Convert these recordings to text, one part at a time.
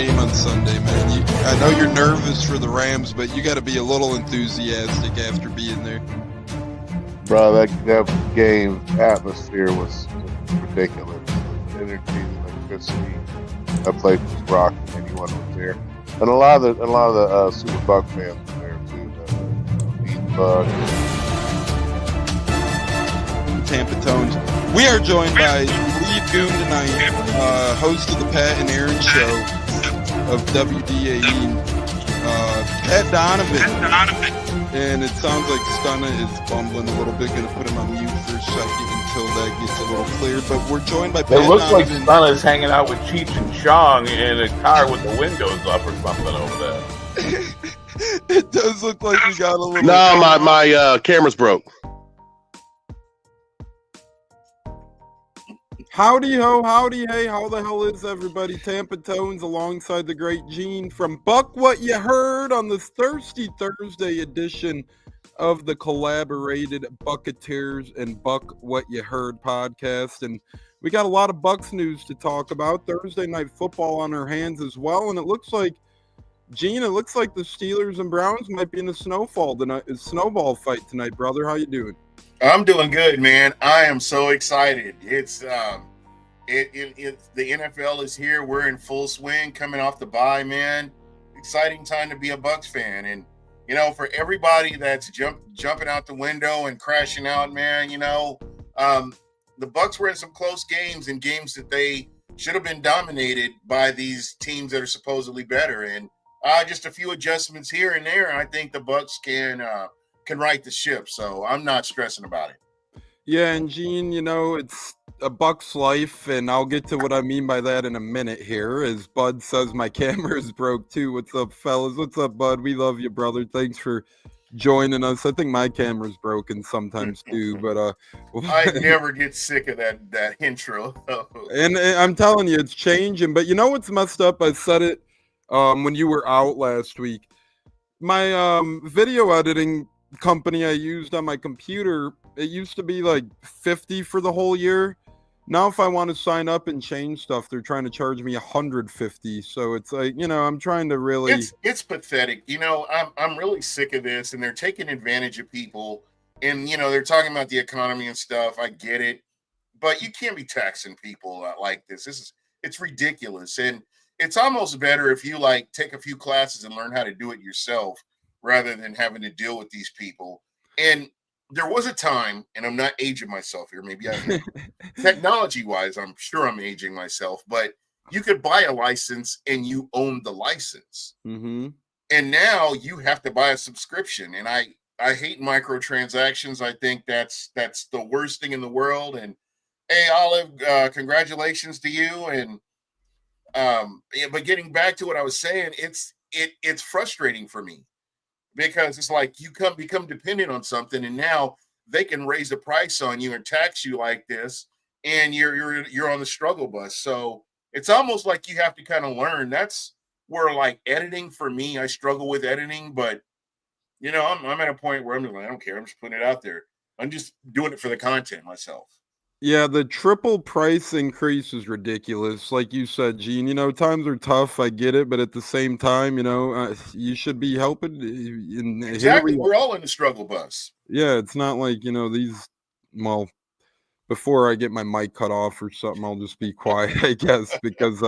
game on Sunday, man. I know you're nervous for the Rams, but you got to be a little enthusiastic after being there. Bro, that game atmosphere was ridiculous. The energy, the electricity, that place was rocking. Anyone was there, and a lot of the Super Bucs fans were there too. The Bucs. Tampa Tones. We are joined by lead goon tonight, host of the Pat and Aaron show of WDAE, Pat Donovan. And it sounds like Stunna is bumbling a little bit. Going to put him on mute for a second until that gets a little clear. But we're joined by Pat It looks Donovan. like Stunna's hanging out with Cheech and Chong in a car with the windows up or something over there. It does look like we got a little... No, my camera's broke. Howdy ho, howdy hey, how the hell is everybody? Tampa Tones alongside the great Gene from Buck What You Heard on this Thirsty Thursday edition of the collaborated Buccateers and Buck What You Heard podcast. And we got a lot of Bucs news to talk about. Thursday night football on our hands as well. And it looks like, Gene, it looks like the Steelers and Browns might be in a snowball fight tonight, brother. How you doing? I'm doing good, man. I am so excited. It's the NFL is here. We're in full swing, coming off the bye, man. Exciting time to be a Bucs fan, and you know, for everybody that's jumping out the window and crashing out, man. You know, the Bucs were in some close games and games that they should have been dominated by these teams that are supposedly better, and just a few adjustments here and there. I think the Bucs can right the ship, so I'm not stressing about it. Yeah, and Gene, you know, it's a Bucs life, and I'll get to what I mean by that in a minute here. As Bud says, my camera is broke too. What's up, fellas? What's up, Bud? We love you, brother. Thanks for joining us. I think my camera's broken sometimes too, but I never get sick of that intro. And I'm telling you, it's changing. But you know what's messed up? I said it when you were out last week. My video editing company I used on my computer, it used to be like $50 for the whole year. Now if I want to sign up and change stuff, they're trying to charge me $150. So it's like, you know, I'm trying to really... It's pathetic. You know, I'm really sick of this, and they're taking advantage of people, and you know, they're talking about the economy and stuff. I get it, but you can't be taxing people like this. It's ridiculous, and it's almost better if you like take a few classes and learn how to do it yourself, rather than having to deal with these people. And there was a time, and I'm not aging myself here, maybe technology-wise, I'm sure I'm aging myself, but you could buy a license and you own the license. Mm-hmm. And now you have to buy a subscription. And I hate microtransactions. I think that's the worst thing in the world. And hey, Olive, congratulations to you. And but getting back to what I was saying, it's frustrating for me. Because it's like you become dependent on something, and now they can raise the price on you and tax you like this, and you're on the struggle bus. So it's almost like you have to kind of learn. That's where like editing for me, I struggle with editing, but you know, I'm at a point where I'm like, I don't care. I'm just putting it out there. I'm just doing it for the content myself. Yeah, the triple price increase is ridiculous. Like you said, Gene, you know, times are tough. I get it. But at the same time, you know, you should be helping. Exactly. We're all in the struggle bus. Yeah, it's not like, you know, well, before I get my mic cut off or something, I'll just be quiet, I guess, because,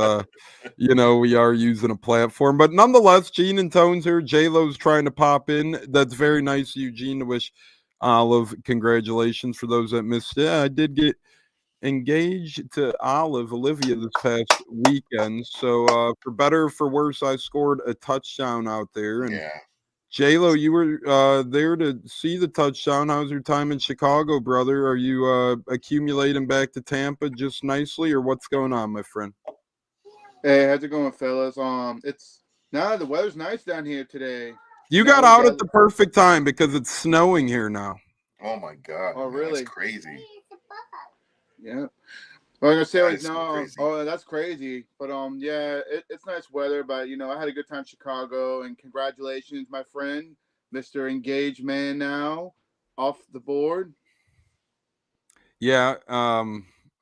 you know, we are using a platform. But nonetheless, Gene and Tones here. J-Lo's trying to pop in. That's very nice of you, Gene, to wish Olive congratulations for those that missed it. I did get engaged to Olivia this past weekend. So for better or for worse, I scored a touchdown out there. And yeah. J-Lo, you were there to see the touchdown. How's your time in Chicago, brother? Are you accumulating back to Tampa just nicely, or what's going on, my friend? Hey, how's it going, fellas? The weather's nice down here today. You got out at the perfect time because it's snowing here now. Oh my God! Oh, really? That's crazy. Yeah. Well, I'm gonna say That is no. so crazy. Oh, that's crazy. But yeah, it's nice weather. But you know, I had a good time in Chicago, and congratulations, my friend, Mr. Engaged Man, now off the board. Yeah,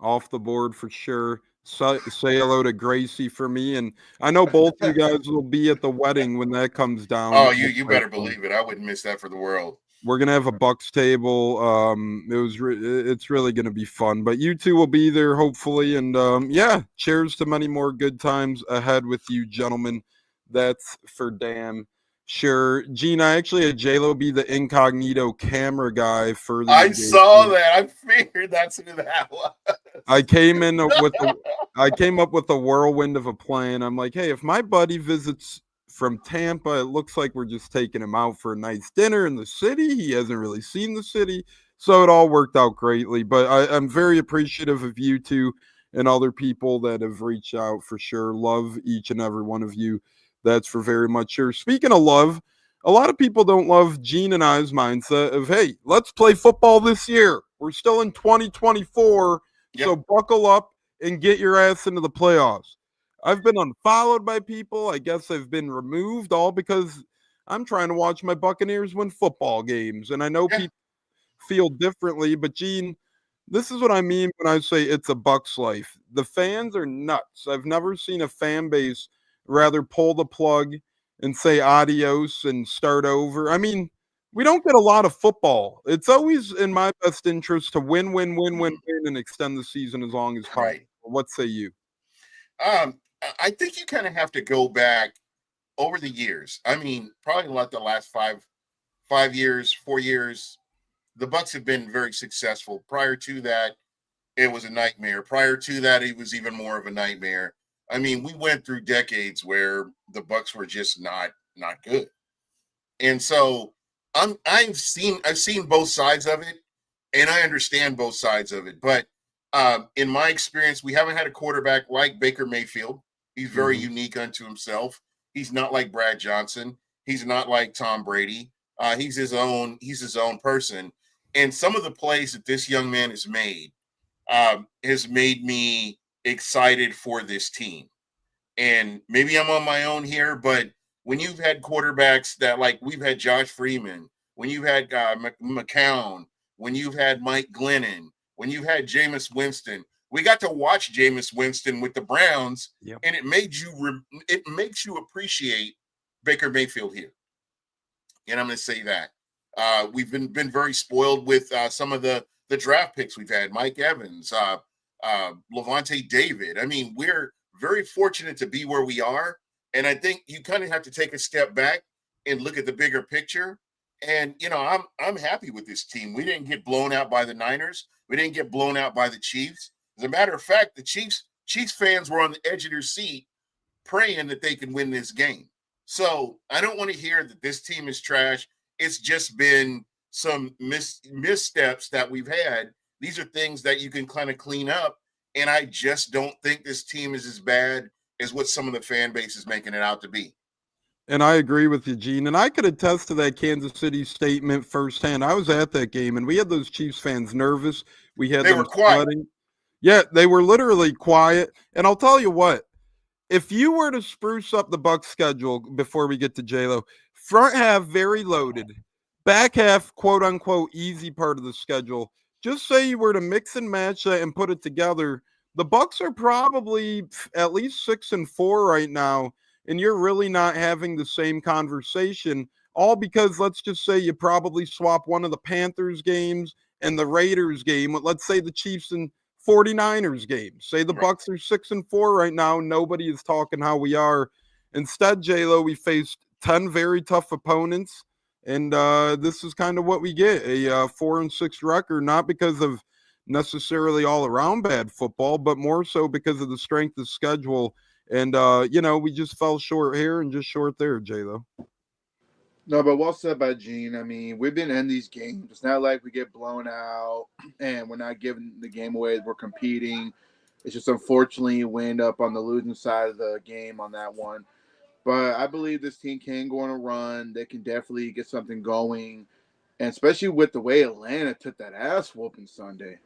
off the board for sure. say hello to Gracie for me, and I know both you guys will be at the wedding when that comes down. Oh, you better believe it. I wouldn't miss that for the world. We're gonna have a Bucks table. It's really gonna be fun. But you two will be there hopefully, and yeah, cheers to many more good times ahead with you, gentlemen. That's for damn sure. Gene, I actually had JLo be the incognito camera guy for the. I saw that. I figured that's who that was. I came up with a whirlwind of a plan. I'm like, hey, if my buddy visits from Tampa, it looks like we're just taking him out for a nice dinner in the city. He hasn't really seen the city. So it all worked out greatly. But I'm very appreciative of you two and other people that have reached out for sure. Love each and every one of you. That's for very much sure. Speaking of love, a lot of people don't love Gene and I's mindset of, hey, let's play football this year. We're still in 2024. Yep. So buckle up and get your ass into the playoffs. I've been unfollowed by people. I guess I've been removed, all because I'm trying to watch my Buccaneers win football games. And I know people feel differently, but Gene, this is what I mean when I say it's a Bucs life. The fans are nuts. I've never seen a fan base rather pull the plug and say adios and start over. I mean, we don't get a lot of football. It's always in my best interest to win, and extend the season as long as possible. Right. What say you? I think you kind of have to go back over the years. I mean, probably like the last 4 years, the Bucs have been very successful. Prior to that, it was a nightmare. Prior to that, it was even more of a nightmare. I mean, we went through decades where the Bucs were just not good. And so I've seen both sides of it, and I understand both sides of it. But in my experience, we haven't had a quarterback like Baker Mayfield. He's very unique unto himself. He's not like Brad Johnson. He's not like Tom Brady. He's his own person. And some of the plays that this young man has made me excited for this team. And maybe I'm on my own here, but when you've had quarterbacks that, like, we've had Josh Freeman, when you've had McCown, when you've had Mike Glennon, when you've had Jameis Winston, we got to watch Jameis Winston with the Browns, and it makes you appreciate Baker Mayfield here. And I'm going to say that we've been very spoiled with some of the draft picks we've had. Mike Evans, Levante David. I mean, we're very fortunate to be where we are, and I think you kind of have to take a step back and look at the bigger picture. And I'm happy with this team. We didn't get blown out by the Niners. We didn't get blown out by the Chiefs. As a matter of fact, the Chiefs fans were on the edge of their seat praying that they can win this game. So I don't want to hear that this team is trash. It's just been some missteps that we've had. These are things that you can kind of clean up. And I just don't think this team is as bad as what some of the fan base is making it out to be. And I agree with you, Gene. And I could attest to that Kansas City statement firsthand. I was at that game, and we had those Chiefs fans nervous. They were quiet. Yeah, they were literally quiet. And I'll tell you what, if you were to spruce up the Bucs schedule before we get to JLo, front half very loaded, back half quote unquote easy part of the schedule. Just say you were to mix and match that and put it together, the Bucs are probably at least 6-4 right now, and you're really not having the same conversation. All because, let's just say, you probably swap one of the Panthers games and the Raiders game. Let's say the Chiefs and 49ers game. Say the Bucs are 6-4 right now. Nobody is talking how we are. Instead, JLo, we faced 10 very tough opponents. And this is kind of what we get, a 4-6 record, not because of necessarily all around bad football, but more so because of the strength of schedule. And, we just fell short here and just short there, JLo. No, but well said by Gene. I mean, we've been in these games. It's not like we get blown out and we're not giving the game away. We're competing. It's just unfortunately we end up on the losing side of the game on that one. But I believe this team can go on a run. They can definitely get something going. And especially with the way Atlanta took that ass whooping Sunday.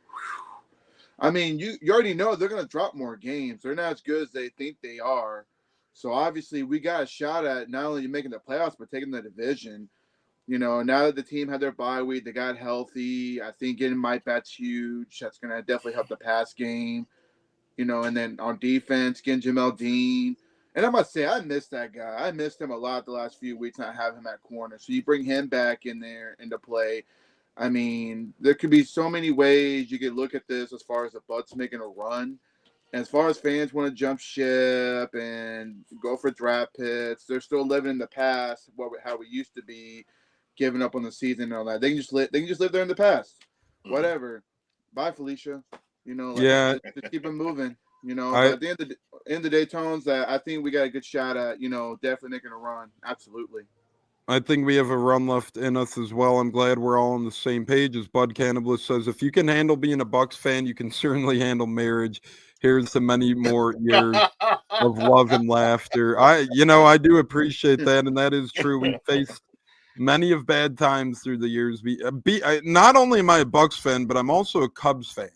I mean, you already know they're going to drop more games. They're not as good as they think they are. So obviously we got a shot at not only making the playoffs, but taking the division. Now that the team had their bye week, they got healthy. I think getting Mike Batt's huge. That's going to definitely help the pass game. and then on defense, getting Jamel Dean. And I must say, I missed that guy. I missed him a lot the last few weeks, not having him at corner. So you bring him back in there into play. I mean, there could be so many ways you could look at this as far as the Bucs making a run. And as far as fans want to jump ship and go for draft picks, they're still living in the past, how we used to be, giving up on the season and all that. They can just live there in the past. Whatever. Bye, Felicia. Yeah. Just keep it moving. But I at the end of the day, Tones, I think we got a good shot at, definitely making a run. Absolutely. I think we have a run left in us as well. I'm glad we're all on the same page. As Bud Cannibal says, if you can handle being a Bucs fan, you can certainly handle marriage. Here's to many more years of love and laughter. I do appreciate that, and that is true. We faced many of bad times through the years. Not only am I a Bucs fan, but I'm also a Cubs fan.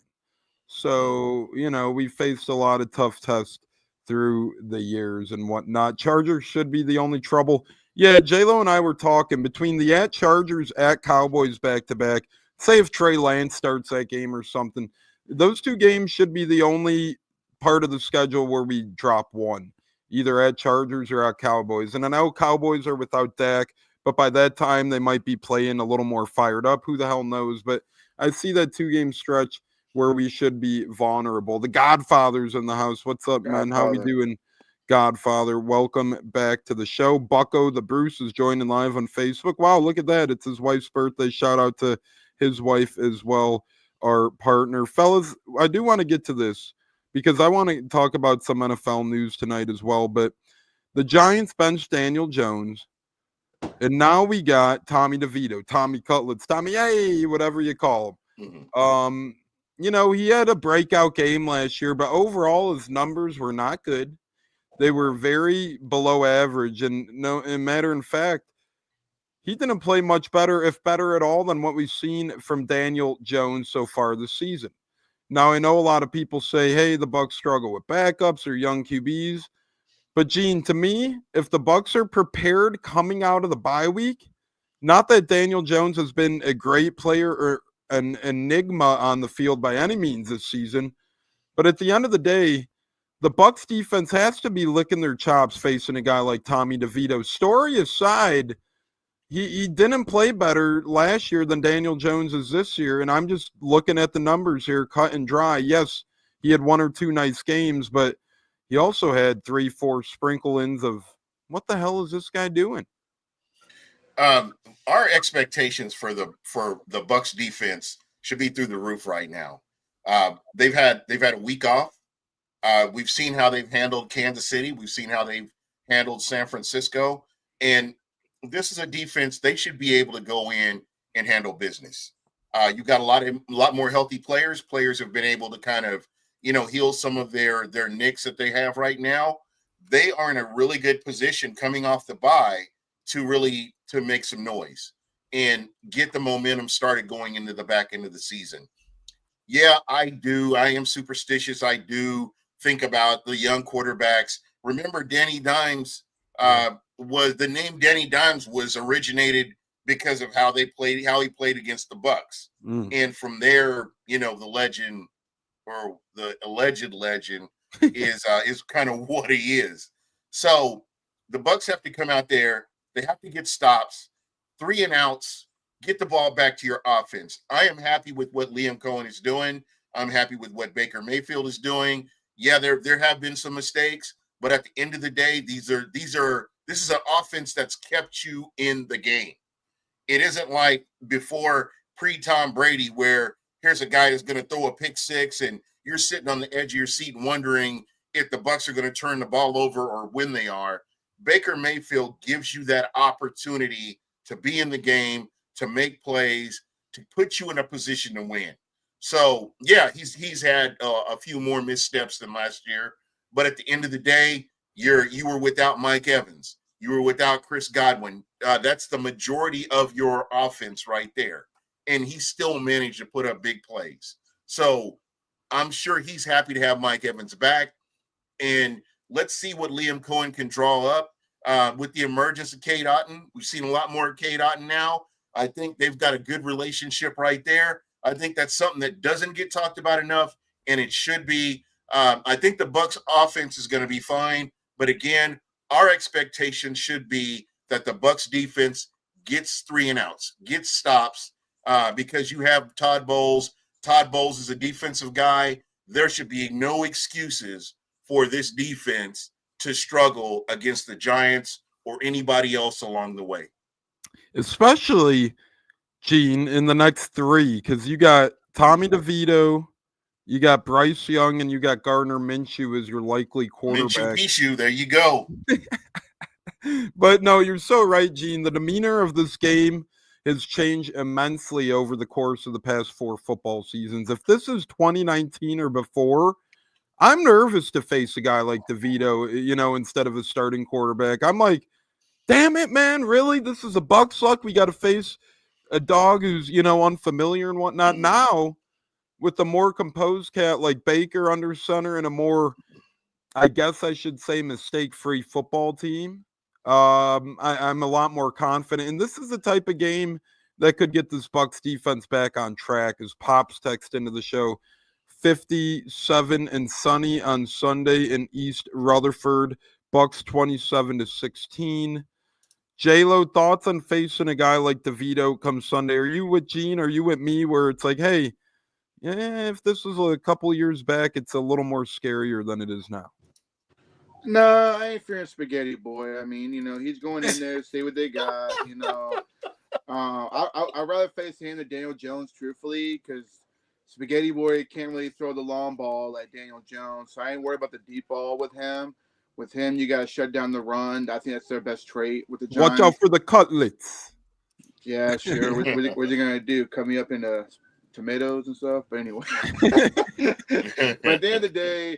So, we faced a lot of tough tests through the years and whatnot. Chargers should be the only trouble. Yeah, J-Lo and I were talking between the Chargers, Cowboys back-to-back. Say if Trey Lance starts that game or something, those two games should be the only part of the schedule where we drop one, either at Chargers or at Cowboys. And I know Cowboys are without Dak, but by that time they might be playing a little more fired up. Who the hell knows? But I see that two-game stretch where we should be vulnerable. The Godfather's in the house. What's up, man? How we doing? Godfather, welcome back to the show. Bucko the Bruce is joining live on Facebook. Wow, look at that. It's his wife's birthday. Shout out to his wife as well, our partner. Fellas, I do want to get to this because I want to talk about some NFL news tonight as well, but the Giants benched Daniel Jones, and now we got Tommy DeVito, Tommy Cutlets, Tommy, hey, whatever you call him. He had a breakout game last year, but overall his numbers were not good. They were very below average, and matter of fact, he didn't play much better, if better at all, than what we've seen from Daniel Jones so far this season. Now, I know a lot of people say, hey, the Bucs struggle with backups or young QBs, but Gene, to me, if the Bucs are prepared coming out of the bye week, not that Daniel Jones has been a great player or an enigma on the field by any means this season, but at the end of the day, the Bucs defense has to be licking their chops facing a guy like Tommy DeVito. Story aside, he didn't play better last year than Daniel Jones is this year, and I'm just looking at the numbers here, cut and dry. Yes, he had one or two nice games, but he also had 3-4 sprinkle-ins of what the hell is this guy doing? Our expectations for the Bucs defense should be through the roof right now. They've had a week off. We've seen how they've handled Kansas City. We've seen how they've handled San Francisco. And this is a defense they should be able to go in and handle business. You've got a lot more healthy players. Players have been able to kind of, heal some of their nicks that they have right now. They are in a really good position coming off the bye to make some noise and get the momentum started going into the back end of the season. Yeah, I am superstitious. I do think about the young quarterbacks. Remember, Danny Dimes the name Danny Dimes was originated because of how he played against the Bucs. And from there, the legend or the alleged legend is kind of what he is. So the Bucs have to come out there. They have to get stops, 3 and outs, get the ball back to your offense. I am happy with what Liam Cohen is doing. I'm happy with what Baker Mayfield is doing. Yeah, there have been some mistakes, but at the end of the day, this is an offense that's kept you in the game. It isn't like before pre-Tom Brady where here's a guy that's going to throw a pick six and you're sitting on the edge of your seat wondering if the Bucs are going to turn the ball over or when they are. Baker Mayfield gives you that opportunity to be in the game, to make plays, to put you in a position to win. So, yeah, he's had a few more missteps than last year. But at the end of the day, you were without Mike Evans. You were without Chris Godwin. That's the majority of your offense right there. And he still managed to put up big plays. So I'm sure he's happy to have Mike Evans back. And let's see what Liam Cohen can draw up with the emergence of Cade Otton. We've seen a lot more of Cade Otton now. I think they've got a good relationship right there. I think that's something that doesn't get talked about enough, and it should be. I think the Bucs offense is going to be fine, but again, our expectation should be that the Bucs defense gets 3 and outs, gets stops, because you have Todd Bowles. Todd Bowles is a defensive guy. There should be no excuses for this defense to struggle against the Giants or anybody else along the way. Especially, Gene, in the next 3, because you got Tommy DeVito, you got Bryce Young, and you got Gardner Minshew as your likely quarterback. Minshew, there you go. But no, you're so right, Gene. The demeanor of this game has changed immensely over the course of the past 4 football seasons. If this is 2019 or before, I'm nervous to face a guy like DeVito, instead of a starting quarterback. I'm like, damn it, man, really? This is a Bucs luck. We got to face a dog who's, unfamiliar and whatnot. Now, with a more composed cat like Baker under center and a more, I guess I should say, mistake-free football team, I'm a lot more confident. And this is the type of game that could get this Bucs defense back on track. As Pops text into the show, 57 and sunny on Sunday in East Rutherford. Bucs 27-16. J-Lo, thoughts on facing a guy like DeVito come Sunday? Are you with Gene? Are you with me? Where it's like, hey, yeah, if this was a couple years back, it's a little more scarier than it is now. No, I ain't fearing Spaghetti Boy. I mean, he's going in there to see what they got. I'd rather face him than Daniel Jones, truthfully, because Spaghetti Boy can't really throw the long ball like Daniel Jones. So I ain't worried about the deep ball with him. With him, you got to shut down the run. I think that's their best trait with the Giants. Watch out for the cutlets. Yeah, sure. What's he going to do? Cut me up into tomatoes and stuff? But anyway. But at the end of the day,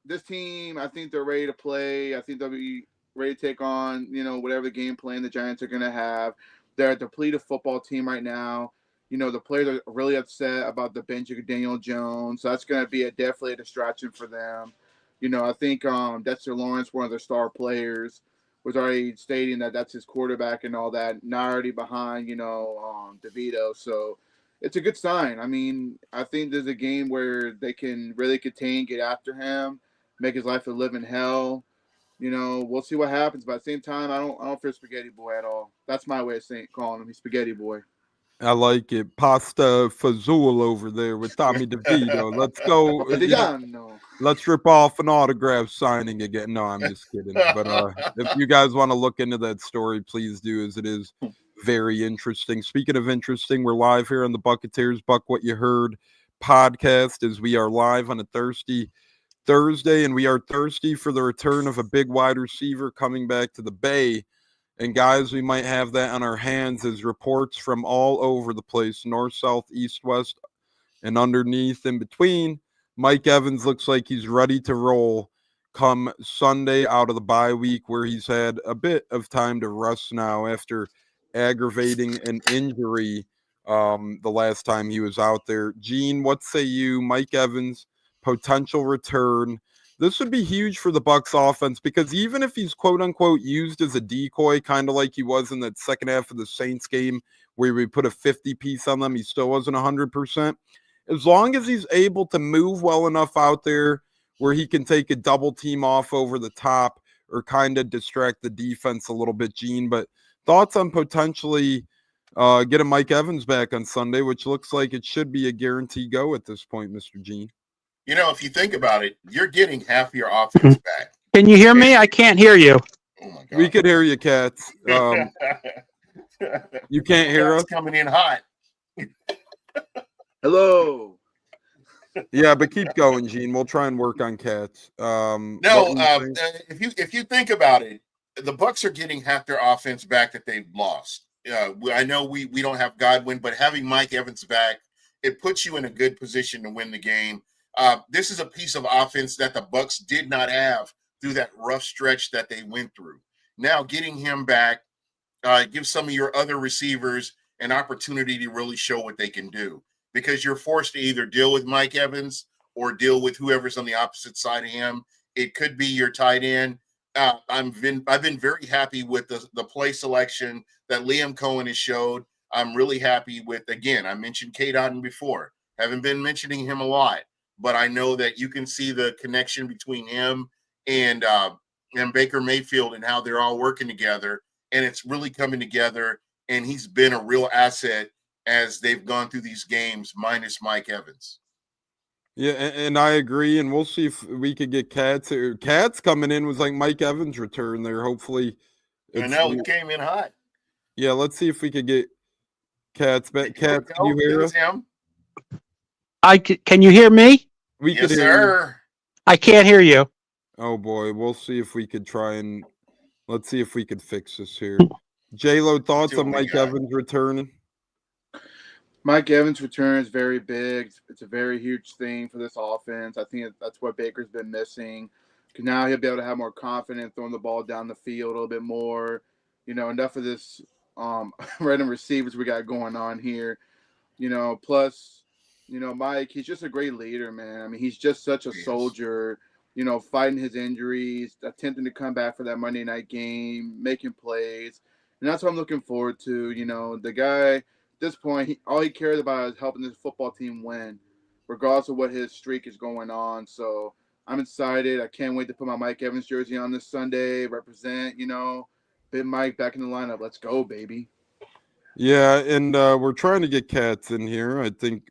this team, I think they're ready to play. I think they'll be ready to take on, whatever the game plan the Giants are going to have. They're a depleted football team right now. The players are really upset about the bench of Daniel Jones. So that's going to be definitely a distraction for them. I think Dexter Lawrence, one of their star players, was already stating that that's his quarterback and all that, not already behind, DeVito. So it's a good sign. I mean, I think there's a game where they can really contain, get after him, make his life a living hell. We'll see what happens. But at the same time, I don't fear Spaghetti Boy at all. That's my way of calling him. He's Spaghetti Boy. I like it. Pasta Fazool over there with Tommy DeVito. Let's go. Let's rip off an autograph signing again. No, I'm just kidding. But if you guys want to look into that story, please do, as it is very interesting. Speaking of interesting, we're live here on the Buccateers Buck What You Heard podcast, as we are live on a thirsty Thursday, and we are thirsty for the return of a big wide receiver coming back to the Bay. And guys, we might have that on our hands as reports from all over the place, north, south, east, west, and underneath in between. Mike Evans looks like he's ready to roll come Sunday out of the bye week, where he's had a bit of time to rest now after aggravating an injury the last time he was out there. Gene, what say you? Mike Evans, potential return. This would be huge for the Bucs offense, because even if he's quote unquote used as a decoy, kind of like he was in that second half of the Saints game where we put a 50 piece on them, he still wasn't 100%. As long as he's able to move well enough out there where he can take a double team off over the top or kind of distract the defense a little bit, Gene. But thoughts on potentially getting Mike Evans back on Sunday, which looks like it should be a guarantee go at this point, Mr. Gene. If you think about it, you're getting half your offense back. Can you hear me? I can't hear you. Oh my God. We could hear you, Cats. You can't hear us? Coming in hot. Hello. Yeah, but keep going, Gene. We'll try and work on Cats. If you think about it, the Bucs are getting half their offense back that they've lost. I know we don't have Godwin, but having Mike Evans back, it puts you in a good position to win the game. This is a piece of offense that the Bucs did not have through that rough stretch that they went through. Now getting him back gives some of your other receivers an opportunity to really show what they can do, because you're forced to either deal with Mike Evans or deal with whoever's on the opposite side of him. It could be your tight end. I've been very happy with the play selection that Liam Cohen has showed. I'm really happy with, again, I mentioned Cade Otton before. Haven't been mentioning him a lot. but I know that you can see the connection between him and Baker Mayfield and how they're all working together, and it's really coming together. And he's been a real asset as they've gone through these games, minus Mike Evans. Yeah, and I agree, and we'll see if we could get Cats. Cats coming in was like Mike Evans' return there. Hopefully, I know it came in hot. Yeah, let's see if we could get Cats back. Cats, can you hear us? Him. Can you hear me? We Yes, could hear sir. I can't hear you. you. Oh boy, we'll see if we could try and let's see if we could fix this here. J-Lo, thoughts See what on we Mike got. Evans returning? Mike Evans' return is very big. It's a very huge thing for this offense. I think that's what Baker's been missing. Because now he'll be able to have more confidence throwing the ball down the field a little bit more. Enough of this random receivers we got going on here. Plus, Mike, he's just a great leader, man. I mean, he's just such a soldier, fighting his injuries, attempting to come back for that Monday night game, making plays. And that's what I'm looking forward to. The guy – at this point, all he cares about is helping this football team win, regardless of what his streak is going on. So I'm excited. I can't wait to put my Mike Evans jersey on this Sunday, represent, Big Mike back in the lineup. Let's go, baby. Yeah, and we're trying to get Cats in here. I think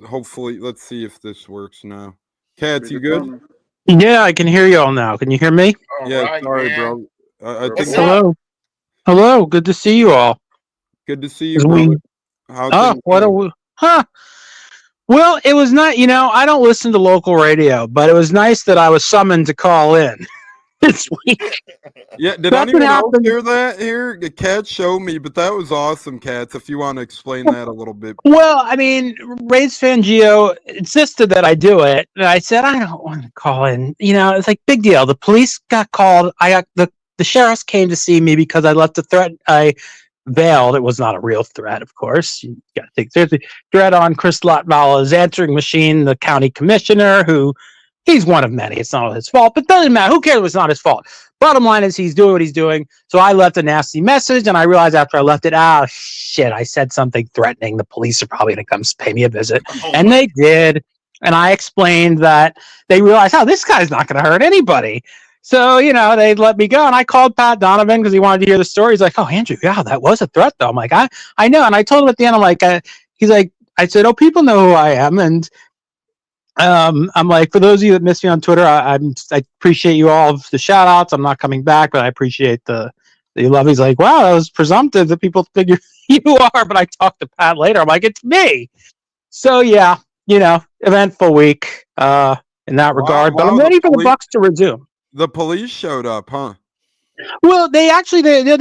hopefully, let's see if this works now. Cats, you good? Yeah, I can hear you all now. Can you hear me? All Yeah, right, sorry, man. bro. I What's think up? Hello. Good to see you all. good to see you, brother. How things going? Well, it was not, I don't listen to local radio, but it was nice that I was summoned to call in this week. Yeah, did Nothing anyone else happened. hear that here? The Cats showed me, but that was awesome, Cats, if you want to explain that a little bit. Well, I mean, Rays Fangio insisted that I do it, and I said, I don't want to call in. It's like, big deal. The police got called. The sheriffs came to see me because I left a threat. I veiled. It was not a real threat, of course. You got to take seriously. Threat on Chris Lotvala's answering machine, the county commissioner, who he's one of many. It's not his fault, but doesn't matter. Who cares if it's not his fault? Bottom line is he's doing what he's doing. So I left a nasty message, and I realized after I left it, shit, I said something threatening. The police are probably going to come pay me a visit. And they did. And I explained that they realized, this guy's not going to hurt anybody. So, they let me go, and I called Pat Donovan because he wanted to hear the story. He's like, Andrew, yeah, that was a threat, though. I'm like, I know. And I told him at the end, I'm like, he's like, I said, people know who I am. And I'm like, for those of you that miss me on Twitter, I appreciate you all the shout outs. I'm not coming back, but I appreciate the love. He's like, wow, that was presumptive that people figure you are. But I talked to Pat later. I'm like, it's me. So, yeah, eventful week in that regard. But I'm ready for the Bucs to resume. The police showed up, huh? Well, they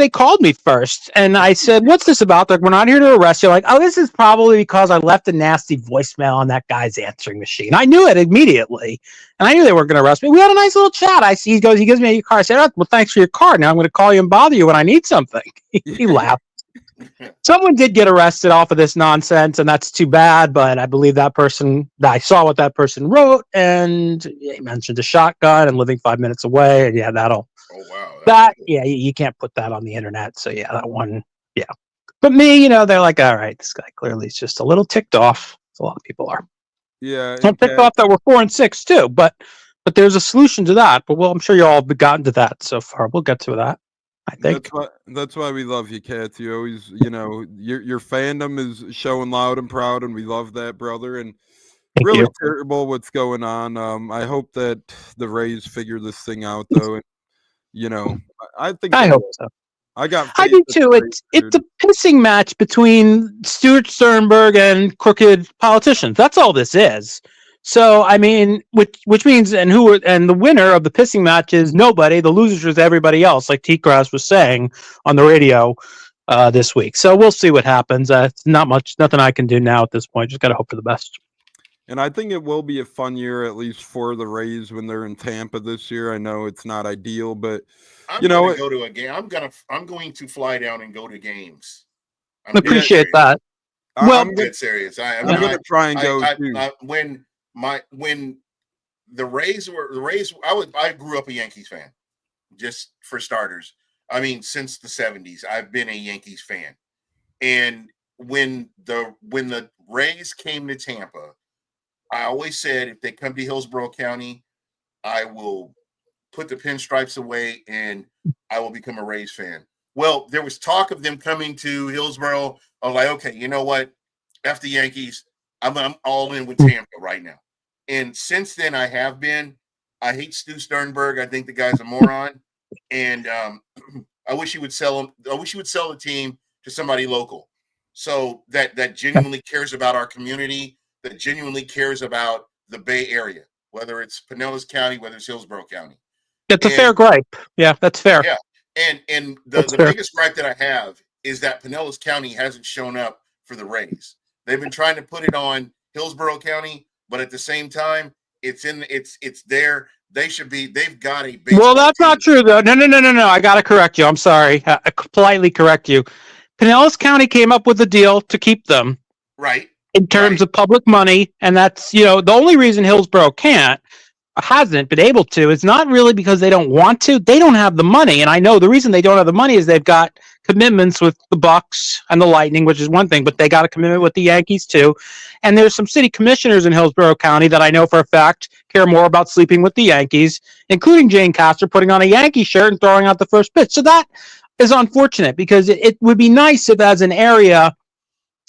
called me first, and I said, what's this about? Like, we're not here to arrest you. Like, this is probably because I left a nasty voicemail on that guy's answering machine. I knew it immediately, and I knew they weren't going to arrest me. We had a nice little chat. He gives me a car. I said, well, thanks for your car. Now I'm going to call you and bother you when I need something. He laughed. Someone did get arrested off of this nonsense, and that's too bad, but I believe I saw what that person wrote, and he mentioned a shotgun and living 5 minutes away, and yeah, that'll... Oh, wow. You can't put that on the internet. So yeah, that one, yeah. But me, they're like, all right, this guy clearly is just a little ticked off. As a lot of people are. Yeah. I'm ticked off that we're 4-6 too, but there's a solution to that. But I'm sure you all have gotten to that so far. We'll get to that, I think. That's why we love you, Cats. You always, your fandom is showing loud and proud, and we love that, brother. And Thank really you. terrible what's going on. I hope that the Rays figure this thing out, though. And, I think I hope so. I do too. It's a pissing match between Stuart Sternberg and crooked politicians. That's all this is. So I mean, which means and the winner of the pissing match is nobody. The loser is everybody else, like T-Cross was saying on the radio this week. So we'll see what happens. It's nothing I can do now at this point. Just got to hope for the best. And I think it will be a fun year, at least for the Rays when they're in Tampa this year. I know it's not ideal, but I'm going to go to a game. I'm going to fly down and go to games. I appreciate that. I'm dead serious. I'm going to try and go too. When the Rays, I grew up a Yankees fan, just for starters. I mean, since the 70s, I've been a Yankees fan. And when the Rays came to Tampa, I always said, if they come to Hillsborough County, I will put the pinstripes away and I will become a Rays fan. Well, there was talk of them coming to Hillsborough. I was like, okay, you know what? After the Yankees, I'm all in with Tampa right now. And since then, I have been. I hate Stu Sternberg. I think the guy's a moron. And I wish he would sell him. I wish he would sell the team to somebody local, so that genuinely cares about our community, that genuinely cares about the Bay Area, whether it's Pinellas County, whether it's Hillsborough County. It's a fair gripe. Yeah, that's fair. Yeah. And the biggest gripe that I have is that Pinellas County hasn't shown up for the Rays. They've been trying to put it on Hillsborough County, but at the same time, it's there. They've got a big. Well, that's not true though. No. I got to correct you. I'm sorry. I politely correct you. Pinellas County came up with a deal to keep them. Right. In terms of public money, and that's, the only reason Hillsborough hasn't been able to, it's not really because they don't want to. They don't have the money. And I know the reason they don't have the money is they've got commitments with the Bucs and the Lightning, which is one thing, but they got a commitment with the Yankees too. And there's some city commissioners in Hillsborough County that I know for a fact care more about sleeping with the Yankees, including Jane Castor putting on a Yankee shirt and throwing out the first pitch. So that is unfortunate, because it would be nice if, as an area,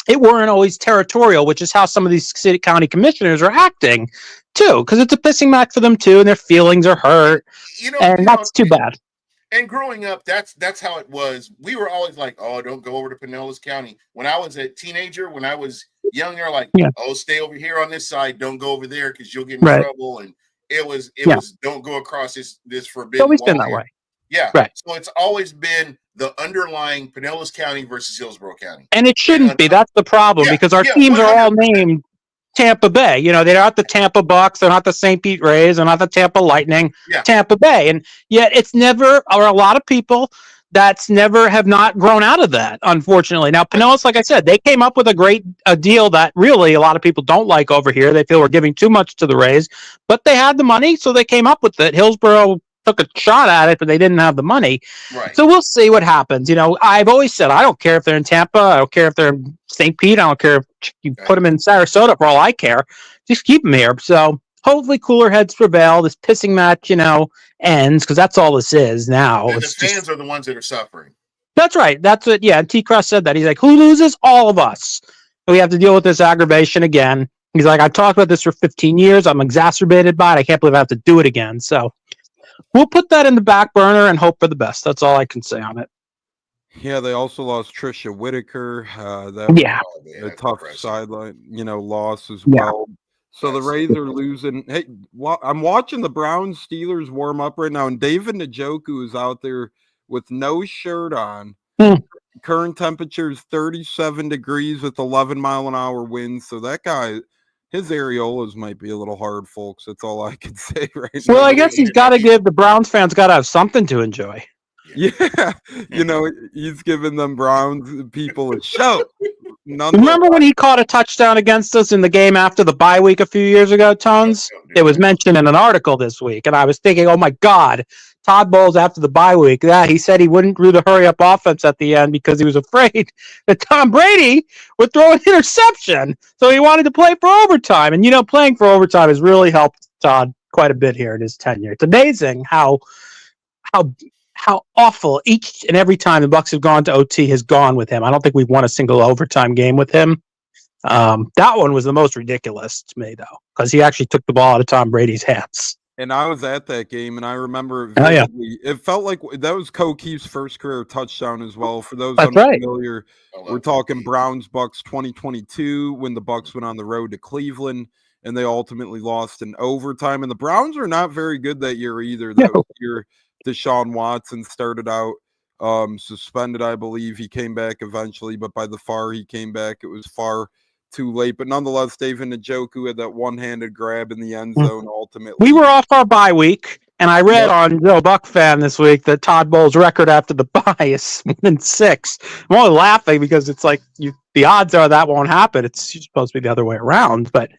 it weren't always territorial, which is how some of these city county commissioners are acting too, because it's a pissing match for them too, and their feelings are hurt, that's too bad. And growing up, that's how it was. We were always like, oh, don't go over to Pinellas County. When I was a teenager, when I was young, they're like, oh, stay over here on this side, don't go over there because you'll get in trouble. And it was don't go across this forbidden. It's always been that here. way. Yeah. Right. So it's always been the underlying Pinellas County versus Hillsborough County. And it shouldn't be. That's the problem, because our teams 100%. Are all named Tampa Bay. They're not the Tampa Bucs, they're not the St. Pete Rays, they're not the Tampa Lightning, Tampa Bay. And yet it's never, or a lot of people have not grown out of that, unfortunately. Now, Pinellas, like I said, they came up with a deal that really a lot of people don't like over here. They feel we're giving too much to the Rays, but they had the money, so they came up with it. Hillsborough took a shot at it, but they didn't have the money. Right. So we'll see what happens. I've always said, I don't care if they're in Tampa. I don't care if they're in St. Pete. I don't care if you put them in Sarasota, for all I care. Just keep them here. So hopefully cooler heads prevail. This pissing match, ends, because that's all this is now. And the fans are the ones that are suffering. That's right. That's it. Yeah. And T-Crust said that. He's like, who loses? All of us. We have to deal with this aggravation again. He's like, I've talked about this for 15 years. I'm exacerbated by it. I can't believe I have to do it again. So we'll put that in the back burner and hope for the best. That's all I can say on it. Yeah, they also lost Trisha Whitaker. That was a tough sideline, loss as well. So the Rays are losing. Hey, I'm watching the Browns Steelers warm up right now, and David Njoku is out there with no shirt on. Current temperature is 37 degrees with 11-mile-an-hour winds. So that guy, his areolas might be a little hard, folks. That's all I can say right now. Well, I guess he's got to give the Browns fans got to have something to enjoy. Yeah, he's giving them Browns people a show. Remember when he caught a touchdown against us in the game after the bye week a few years ago, Tones? It was mentioned in an article this week, and I was thinking, oh my God, Todd Bowles after the bye week. Yeah, he said he wouldn't do the hurry-up offense at the end because he was afraid that Tom Brady would throw an interception, so he wanted to play for overtime. And, playing for overtime has really helped Todd quite a bit here in his tenure. It's amazing how awful each and every time the Bucs have gone to OT has gone with him. I don't think we've won a single overtime game with him. That one was the most ridiculous to me, though, because he actually took the ball out of Tom Brady's hands. And I was at that game, and I remember it felt like that was Kokeef's first career touchdown as well. For those unfamiliar, we're talking Browns-Bucs 2022 when the Bucs went on the road to Cleveland, and they ultimately lost in overtime. And the Browns are not very good that year either. That was year Deshaun Watson started out suspended, I believe. He came back eventually, but by the far he came back, it was far too late. But nonetheless, David Njoku had that one-handed grab in the end zone ultimately. We were off our bye week, and I read on Joe Buck Fan this week that Todd Bowles' record after the bye is 1-6. I'm only laughing because it's like the odds are that won't happen. It's supposed to be the other way around, but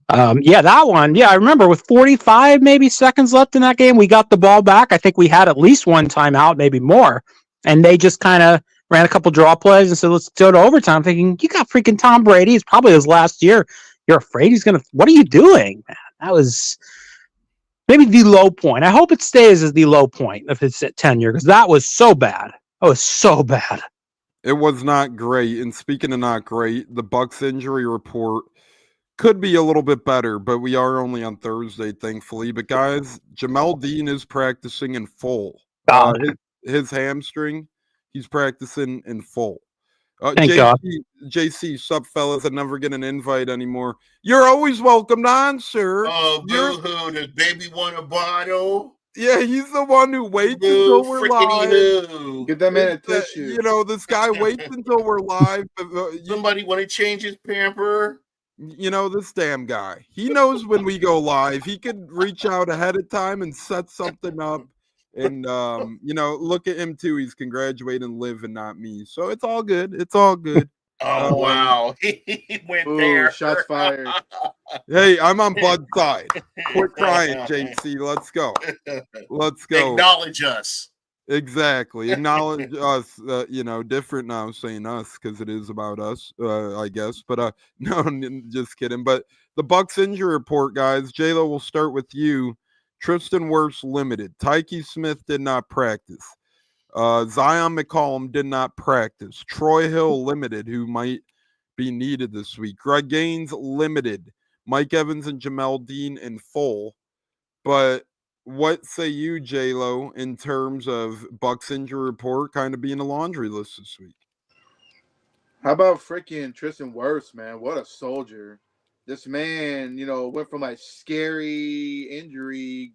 that one. Yeah, I remember with 45 maybe seconds left in that game, we got the ball back. I think we had at least one timeout, maybe more. And they just kind of ran a couple draw plays and said, let's go to overtime, thinking, you got freaking Tom Brady. It's probably his last year. You're afraid he's going to, what are you doing, man? That was maybe the low point. I hope it stays as the low point if it's at tenure, because that was so bad. That was so bad. It was not great. And speaking of not great, the Bucs injury report could be a little bit better, but we are only on Thursday, thankfully. But guys, Jamel Dean is practicing in full. His hamstring, he's practicing in full. Thank God. JC, sup fellas, I never get an invite anymore. You're always welcomed on, sir. Oh, boo-hoo, does baby want a bottle? Yeah, he's the one who waits until we're live. Get that man a tissue. You know, this guy waits until we're live. Somebody want to change his pamper? You know, this damn guy. He knows when we go live. He could reach out ahead of time and set something up. And, you know, look at him, too. He's congratulating Liv and not me. So it's all good. It's all good. Oh, wow. He went there. Shots fired. Hey, I'm on Bud's side. Quit crying, JC. Let's go. Let's go. Acknowledge us. Exactly. Acknowledge us. You know, different now saying us because it is about us, I guess. But no, just kidding. But the Bucs injury report, guys. J-Lo, we'll start with you. Tristan Wirfs limited. Tyke Smith did not practice. Zion McCollum did not practice. Troy Hill limited, who might be needed this week. Greg Gaines limited. Mike Evans and Jamel Dean in full. But what say you, J-Lo, in terms of Bucs injury report kind of being a laundry list this week? How about freaking Tristan Wirfs, man? What a soldier. This man, you know, went from like scary injury,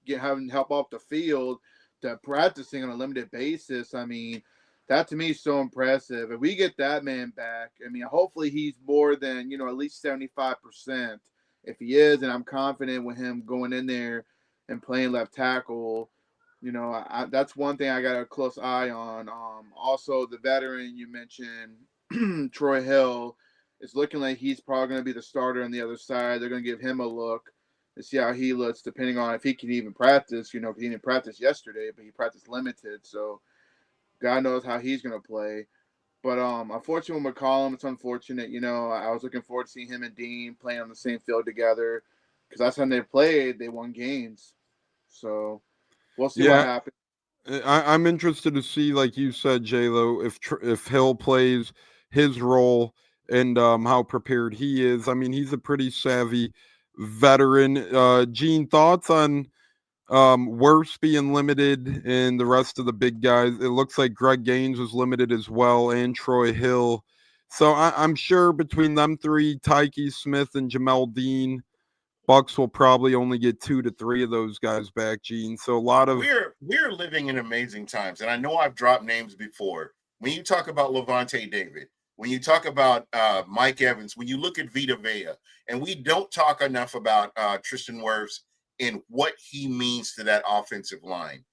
having help off the field to practicing on a limited basis. I mean, that to me is so impressive. If we get that man back, I mean, hopefully he's more than, you know, at least 75%. If he is, and I'm confident with him going in there and playing left tackle, you know, that's one thing I got a close eye on. Also, the veteran you mentioned, Troy Hill, it's looking like he's probably going to be the starter on the other side. They're going to give him a look to see how he looks, depending on if he can even practice. You know, he didn't practice yesterday, but he practiced limited. So God knows how he's going to play. But unfortunately with McCollum, it's unfortunate. You know, I was looking forward to seeing him and Dean playing on the same field together because last time they played, they won games. So we'll see what happens. I'm interested to see, like you said, J-Lo, if Hill plays his role and how prepared he is. I mean, he's a pretty savvy veteran. Gene, thoughts on Wirfs being limited and the rest of the big guys? It looks like Greg Gaines was limited as well, and Troy Hill. So I'm sure between them three, Tyke Smith and Jamel Dean, Bucs will probably only get 2 to 3 of those guys back, Gene. So a lot of we're living in amazing times, and I know I've dropped names before. When you talk about Levante David, when you talk about Mike Evans, when you look at Vita Vea, and we don't talk enough about Tristan Wirfs and what he means to that offensive line.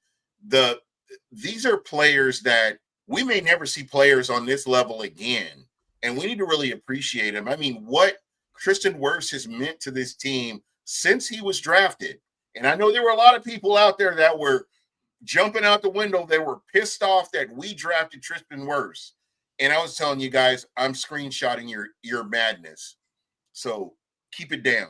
These are players that we may never see players on this level again, and we need to really appreciate him. I mean, what Tristan Wirfs has meant to this team since he was drafted. And I know there were a lot of people out there that were jumping out the window. They were pissed off that we drafted Tristan Wirfs. And I was telling you guys, I'm screenshotting your madness. So keep it down.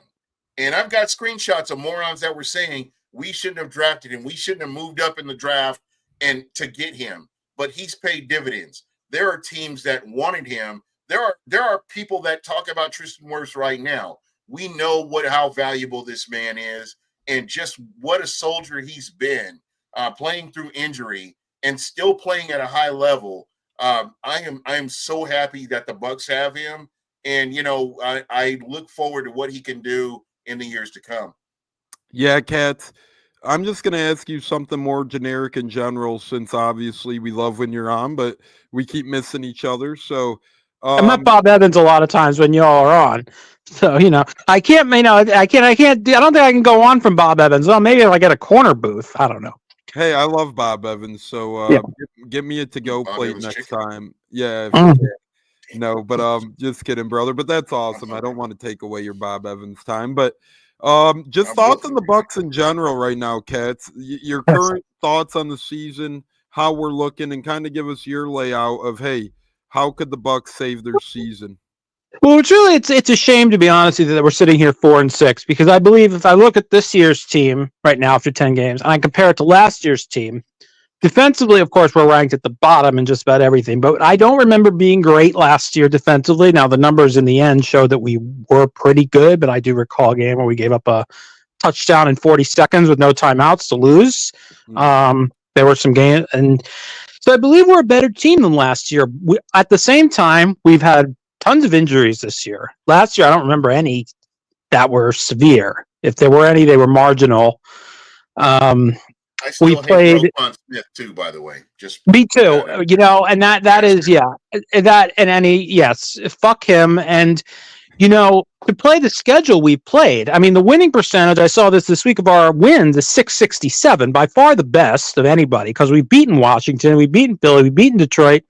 And I've got screenshots of morons that were saying we shouldn't have drafted him. We shouldn't have moved up in the draft and to get him. But he's paid dividends. There are teams that wanted him. There are people that talk about Tristan Wirfs right now. We know how valuable this man is and just what a soldier he's been, playing through injury and still playing at a high level. I am so happy that the Bucs have him, and you know I look forward to what he can do in the years to come. Yeah, Kat, I'm just going to ask you something more generic in general, since obviously we love when you're on, but we keep missing each other. So I met Bob Evans a lot of times when y'all are on. So, you know, I can't, you know, I don't think I can go on from Bob Evans. Well, maybe if I get a corner booth. I don't know. Hey, I love Bob Evans. So Yeah. give me a to-go Bob plate Evans next chicken. time. Yeah. Mm. No, but just kidding, brother. But that's awesome. I don't want to take away your Bob Evans time. But just I'm thoughts both on the of Bucs in general right now, Cats. Your current thoughts on the season, how we're looking, and kind of give us your layout of, hey, how could the Bucs save their season? Well, it's a shame, to be honest with you, that we're sitting here 4-6, because I believe if I look at this year's team right now after 10 games and I compare it to last year's team, defensively, of course, we're ranked at the bottom in just about everything, but I don't remember being great last year defensively. Now, the numbers in the end show that we were pretty good, but I do recall a game where we gave up a touchdown in 40 seconds with no timeouts to lose. There were some games, and so I believe we're a better team than last year. At the same time, we've had tons of injuries this year. Last year, I don't remember any that were severe. If there were any, they were marginal. I still hate Roquan Smith too, by the way. Just me too. And that is that and any fuck him. And to play the schedule we played, I mean, the winning percentage, I saw this week, of our wins is 667, by far the best of anybody, because we've beaten Washington, we've beaten Philly, we've beaten Detroit.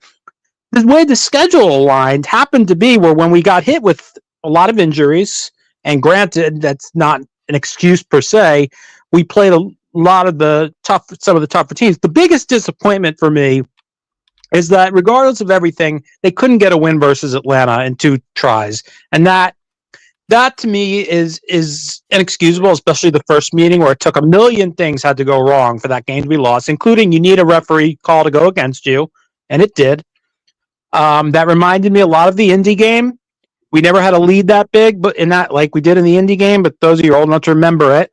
The way the schedule aligned happened to be where when we got hit with a lot of injuries, and granted, that's not an excuse per se, we played a lot of some of the tougher teams. The biggest disappointment for me is that regardless of everything, they couldn't get a win versus Atlanta in 2 tries. And that to me is inexcusable, especially the first meeting where it took a million things had to go wrong for that game to be lost, including you need a referee call to go against you, and it did. That reminded me a lot of the Indy game. We never had a lead that big, but in that, like we did in the Indy game, but those of you old enough to remember it,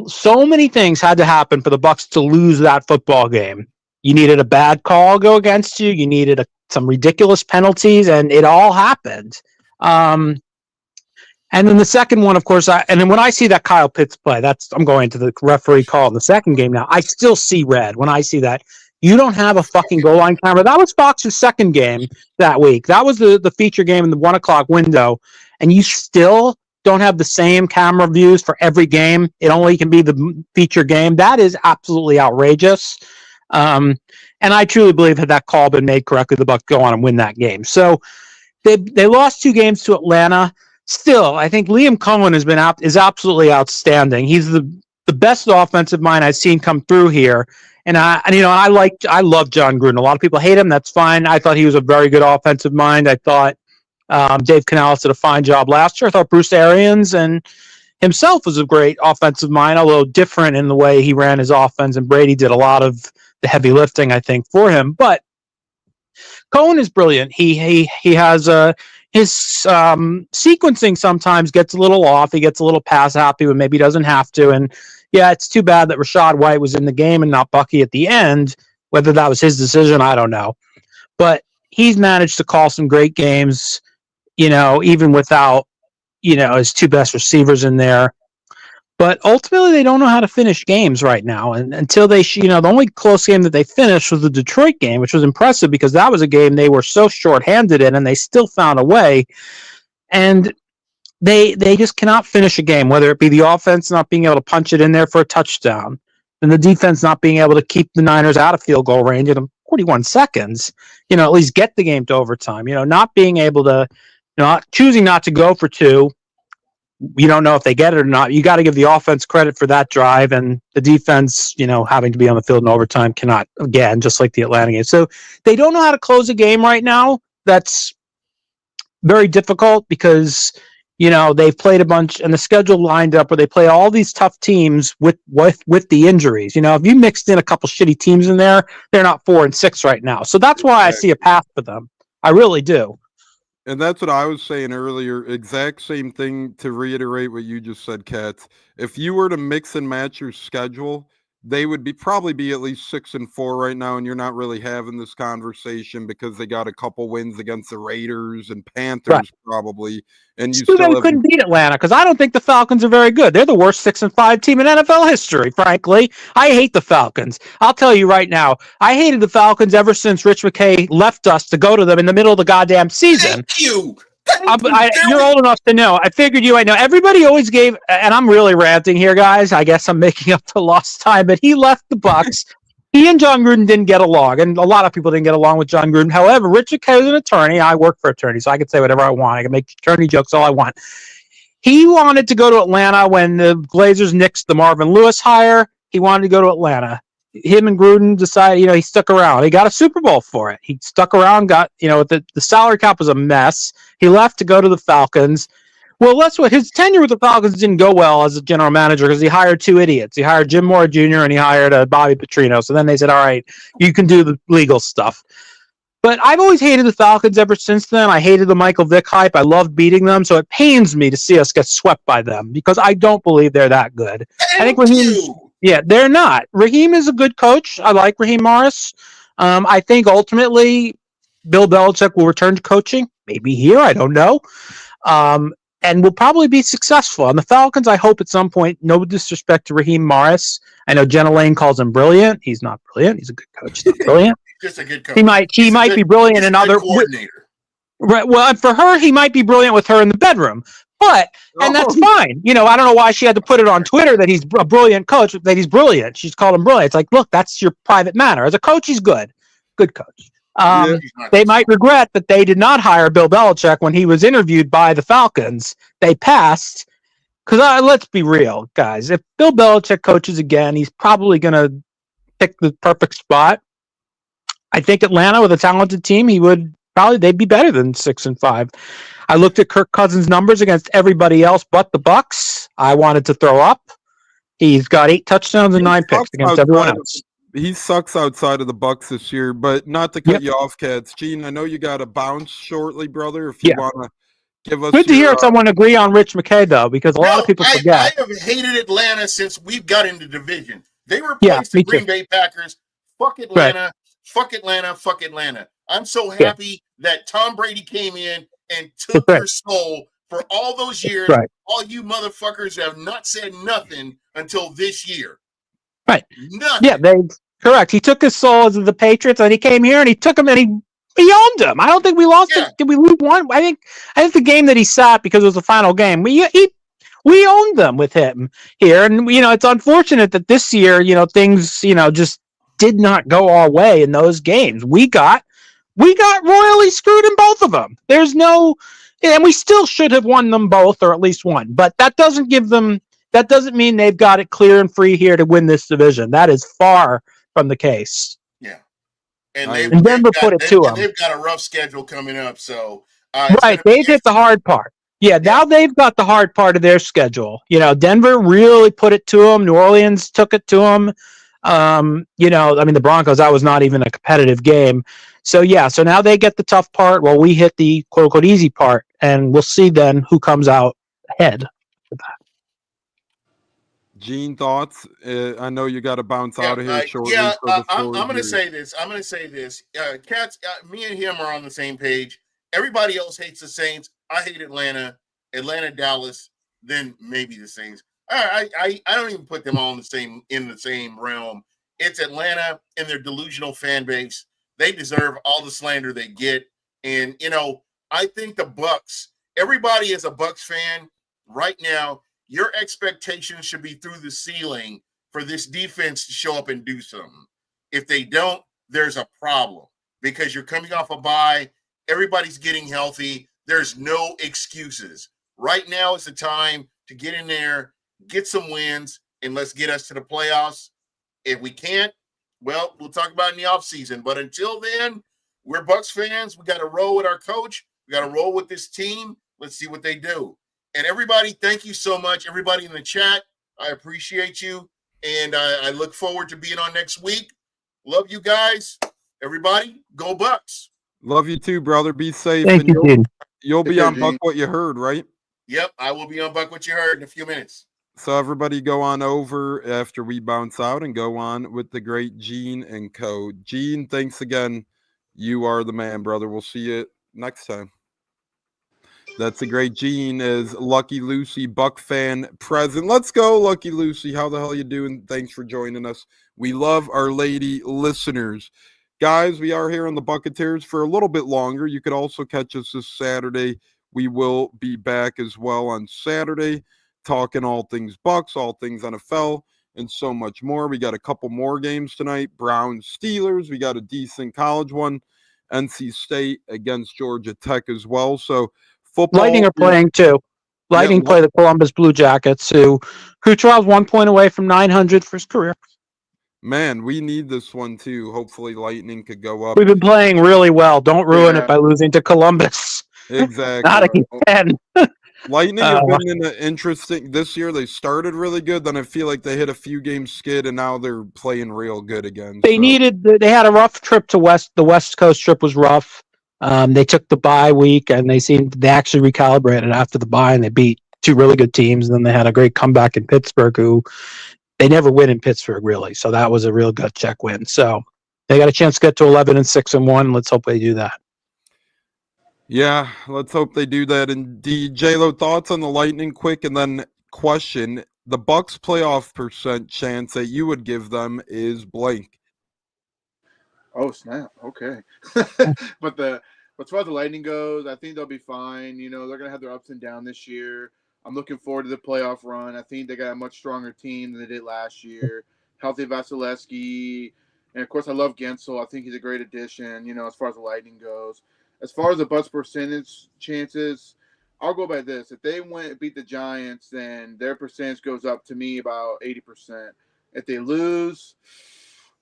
so many things had to happen for the Bucs to lose that football game. You needed a bad call go against you. You needed some ridiculous penalties, and it all happened. And then the second one, of course, and then when I see that Kyle Pitts play, I'm going to the referee call in the second game now. I still see red when I see that. You don't have a fucking goal line camera. That was Fox's second game that week. That was the feature game in the 1 o'clock window, and you still don't have the same camera views for every game. It only can be the feature game. That is absolutely outrageous. And I truly believe had that call been made correctly, the Bucs go on and win that game. So they lost 2 games to Atlanta. Still, I think Liam Cohen is absolutely outstanding. He's the best offensive mind I've seen come through here. And I love John Gruden. A lot of people hate him. That's fine. I thought he was a very good offensive mind. I thought Dave Canales did a fine job last year. I thought Bruce Arians and himself was a great offensive mind, although different in the way he ran his offense. And Brady did a lot of the heavy lifting, I think, for him. But Cohen is brilliant. He has his sequencing sometimes gets a little off. He gets a little pass happy when maybe he doesn't have to. And yeah, it's too bad that Rachaad White was in the game and not Bucky at the end. Whether that was his decision, I don't know. But he's managed to call some great games, even without, his 2 best receivers in there. But ultimately, they don't know how to finish games right now. And until they, the only close game that they finished was the Detroit game, which was impressive because that was a game they were so shorthanded in, and they still found a way. And they just cannot finish a game, whether it be the offense not being able to punch it in there for a touchdown, and the defense not being able to keep the Niners out of field goal range in 41 seconds, at least get the game to overtime, not being able to, choosing not to go for 2. You don't know if they get it or not. You got to give the offense credit for that drive, and the defense, having to be on the field in overtime cannot, again, just like the Atlanta game. So they don't know how to close a game right now. That's very difficult because, they've played a bunch, and the schedule lined up where they play all these tough teams with the injuries. If you mixed in a couple shitty teams in there, they're not 4-6 right now. So that's why I see a path for them. I really do. And that's what I was saying earlier. Exact same thing to reiterate what you just said, Katz. If you were to mix and match your schedule, they would probably be at least 6-4 right now, and you're not really having this conversation because they got a couple wins against the Raiders and Panthers probably. And you still couldn't beat Atlanta because I don't think the Falcons are very good. They're the worst 6-5 team in NFL history, frankly. I hate the Falcons. I'll tell you right now, I hated the Falcons ever since Rich McKay left us to go to them in the middle of the goddamn season. Thank you. You're old enough to know. I figured you might know. Everybody always gave, and I'm really ranting here, guys. I guess I'm making up for lost time, but he left the Bucs. He and John Gruden didn't get along, and a lot of people didn't get along with John Gruden. However, Rich McKay was an attorney. I work for attorneys, so I can say whatever I want. I can make attorney jokes all I want. He wanted to go to Atlanta when the Glazers nixed the Marvin Lewis hire. He wanted to go to Atlanta. him and Gruden decided, he stuck around. He got a Super Bowl for it. He stuck around, got, the salary cap was a mess. He left to go to the Falcons. Well, that's what his tenure with the Falcons didn't go well as a general manager because he hired two idiots. He hired Jim Moore Jr. and he hired Bobby Petrino. So then they said, all right, you can do the legal stuff. But I've always hated the Falcons ever since then. I hated the Michael Vick hype. I loved beating them. So it pains me to see us get swept by them because I don't believe they're that good. I think they're not. Raheem is a good coach. I like Raheem Morris. I think ultimately Bill Belichick will return to coaching. Maybe here. I don't know. And will probably be successful. On the Falcons, I hope at some point, no disrespect to Raheem Morris. I know Jenna Lane calls him brilliant. He's not brilliant. He's a good coach. He's not brilliant. Just a good coach. He might be brilliant in other coordinator. Right. Well, for her, he might be brilliant with her in the bedroom. And that's fine. I don't know why she had to put it on Twitter that he's a brilliant coach, that he's brilliant. She's called him brilliant. It's like, look, that's your private matter. As a coach, he's good. Good coach. They might regret that they did not hire Bill Belichick when he was interviewed by the Falcons. They passed because let's be real, guys. If Bill Belichick coaches again, he's probably going to pick the perfect spot. I think Atlanta with a talented team, they'd be better than 6-5. I looked at Kirk Cousins' numbers against everybody else but the Bucs. I wanted to throw up. He's got 8 touchdowns and 9 picks against everyone else. He sucks outside of the Bucs this year, but not to cut you off, Cats. Gene, I know you got to bounce shortly, brother. If you want to give us, good to hear someone agree on Rich McKay though, because a lot of people forget. I have hated Atlanta since we've got into division. They replaced the Green Bay Packers. Fuck Atlanta. Right. Fuck Atlanta. Fuck Atlanta. I'm so happy that Tom Brady came in and took their soul for all those years. Right. All you motherfuckers have not said nothing until this year. Right. Nothing. Yeah, correct. He took his soul as the Patriots, and he came here and he took him and he owned him. I don't think we lost it. Did we lose one? I think the game that he sat because it was the final game. We owned them with him here, and it's unfortunate that this year things just did not go our way in those games. We got royally screwed in both of them. And we still should have won them both, or at least one. But that doesn't mean they've got it clear and free here to win this division. That is far from the case. Yeah. And Denver put it to them. They've got a rough schedule coming up. So they've hit the hard part. Yeah, now they've got the hard part of their schedule. Denver really put it to them. New Orleans took it to them. The Broncos, that was not even a competitive game. So now they get the tough part while we hit the quote-unquote easy part, and we'll see then who comes out ahead for that. Gene, thoughts? I know you got to bounce out of here shortly. I'm going to say this. Cats, me and him are on the same page. Everybody else hates the Saints. I hate Atlanta, Dallas, then maybe the Saints. I don't even put them all in the same realm. It's Atlanta and their delusional fan base. They deserve all the slander they get. And I think the Bucs. Everybody is a Bucs fan right now. Your expectations should be through the ceiling for this defense to show up and do something. If they don't, there's a problem because you're coming off a bye. Everybody's getting healthy. There's no excuses. Right now is the time to get in there, get some wins, and let's get us to the playoffs. If we can't, well, we'll talk about it in the offseason. But until then, we're Bucs fans. We got to roll with our coach. We got to roll with this team. Let's see what they do. And everybody, thank you so much. Everybody in the chat, I appreciate you. And I look forward to being on next week. Love you guys. Everybody, go Bucs. Love you too, brother. Be safe. Thank you, you'll be on Buck What You Heard, right? Yep, I will be on Buck What You Heard in a few minutes. So everybody go on over after we bounce out and go on with the great Gene and Co. Gene, thanks again. You are the man, brother. We'll see you next time. That's a great Gene is Lucky Lucy, Buck fan present. Let's go, Lucky Lucy. How the hell you doing? Thanks for joining us. We love our lady listeners. Guys, we are here on the Buccateers for a little bit longer. You could also catch us this Saturday. We will be back as well on Saturday, talking all things Bucs, all things NFL, and so much more. We got a couple more games tonight. Browns, Steelers. We got a decent college one. NC State against Georgia Tech as well. So football. Lightning are playing too. Lightning play the Columbus Blue Jackets, who Kucherov's 1 point away from 900 for his career. Man, we need this one too. Hopefully Lightning could go up. We've been playing really well. Don't ruin Yeah. it by losing to Columbus. Exactly. Not again. Lightning have been in an interesting this year. They started really good, then I feel like they hit a few game skid, and now they're playing real good again. They they had a rough trip to the West Coast trip was rough. They took the bye week, and they actually recalibrated after the bye, and they beat two really good teams. And then they had a great comeback in Pittsburgh, who they never win in Pittsburgh really. So that was a real gut check win. So they got a chance to get to 11-6-1. Let's hope they do that. Yeah, let's hope they do that. Indeed. J-Lo, thoughts on the Lightning quick, and then question, the Bucs playoff % chance that you would give them is blank. Oh snap! Okay, but as far as the Lightning goes, I think they'll be fine. You know, they're gonna have their ups and downs this year. I'm looking forward to the playoff run. I think they got a much stronger team than they did last year. Healthy Vasilevsky, and of course I love Gensel. I think he's a great addition. You know, as far as the Lightning goes. As far as the Bucs percentage chances, I'll go by this. If they beat the Giants, then their percentage goes up to me about 80%. If they lose,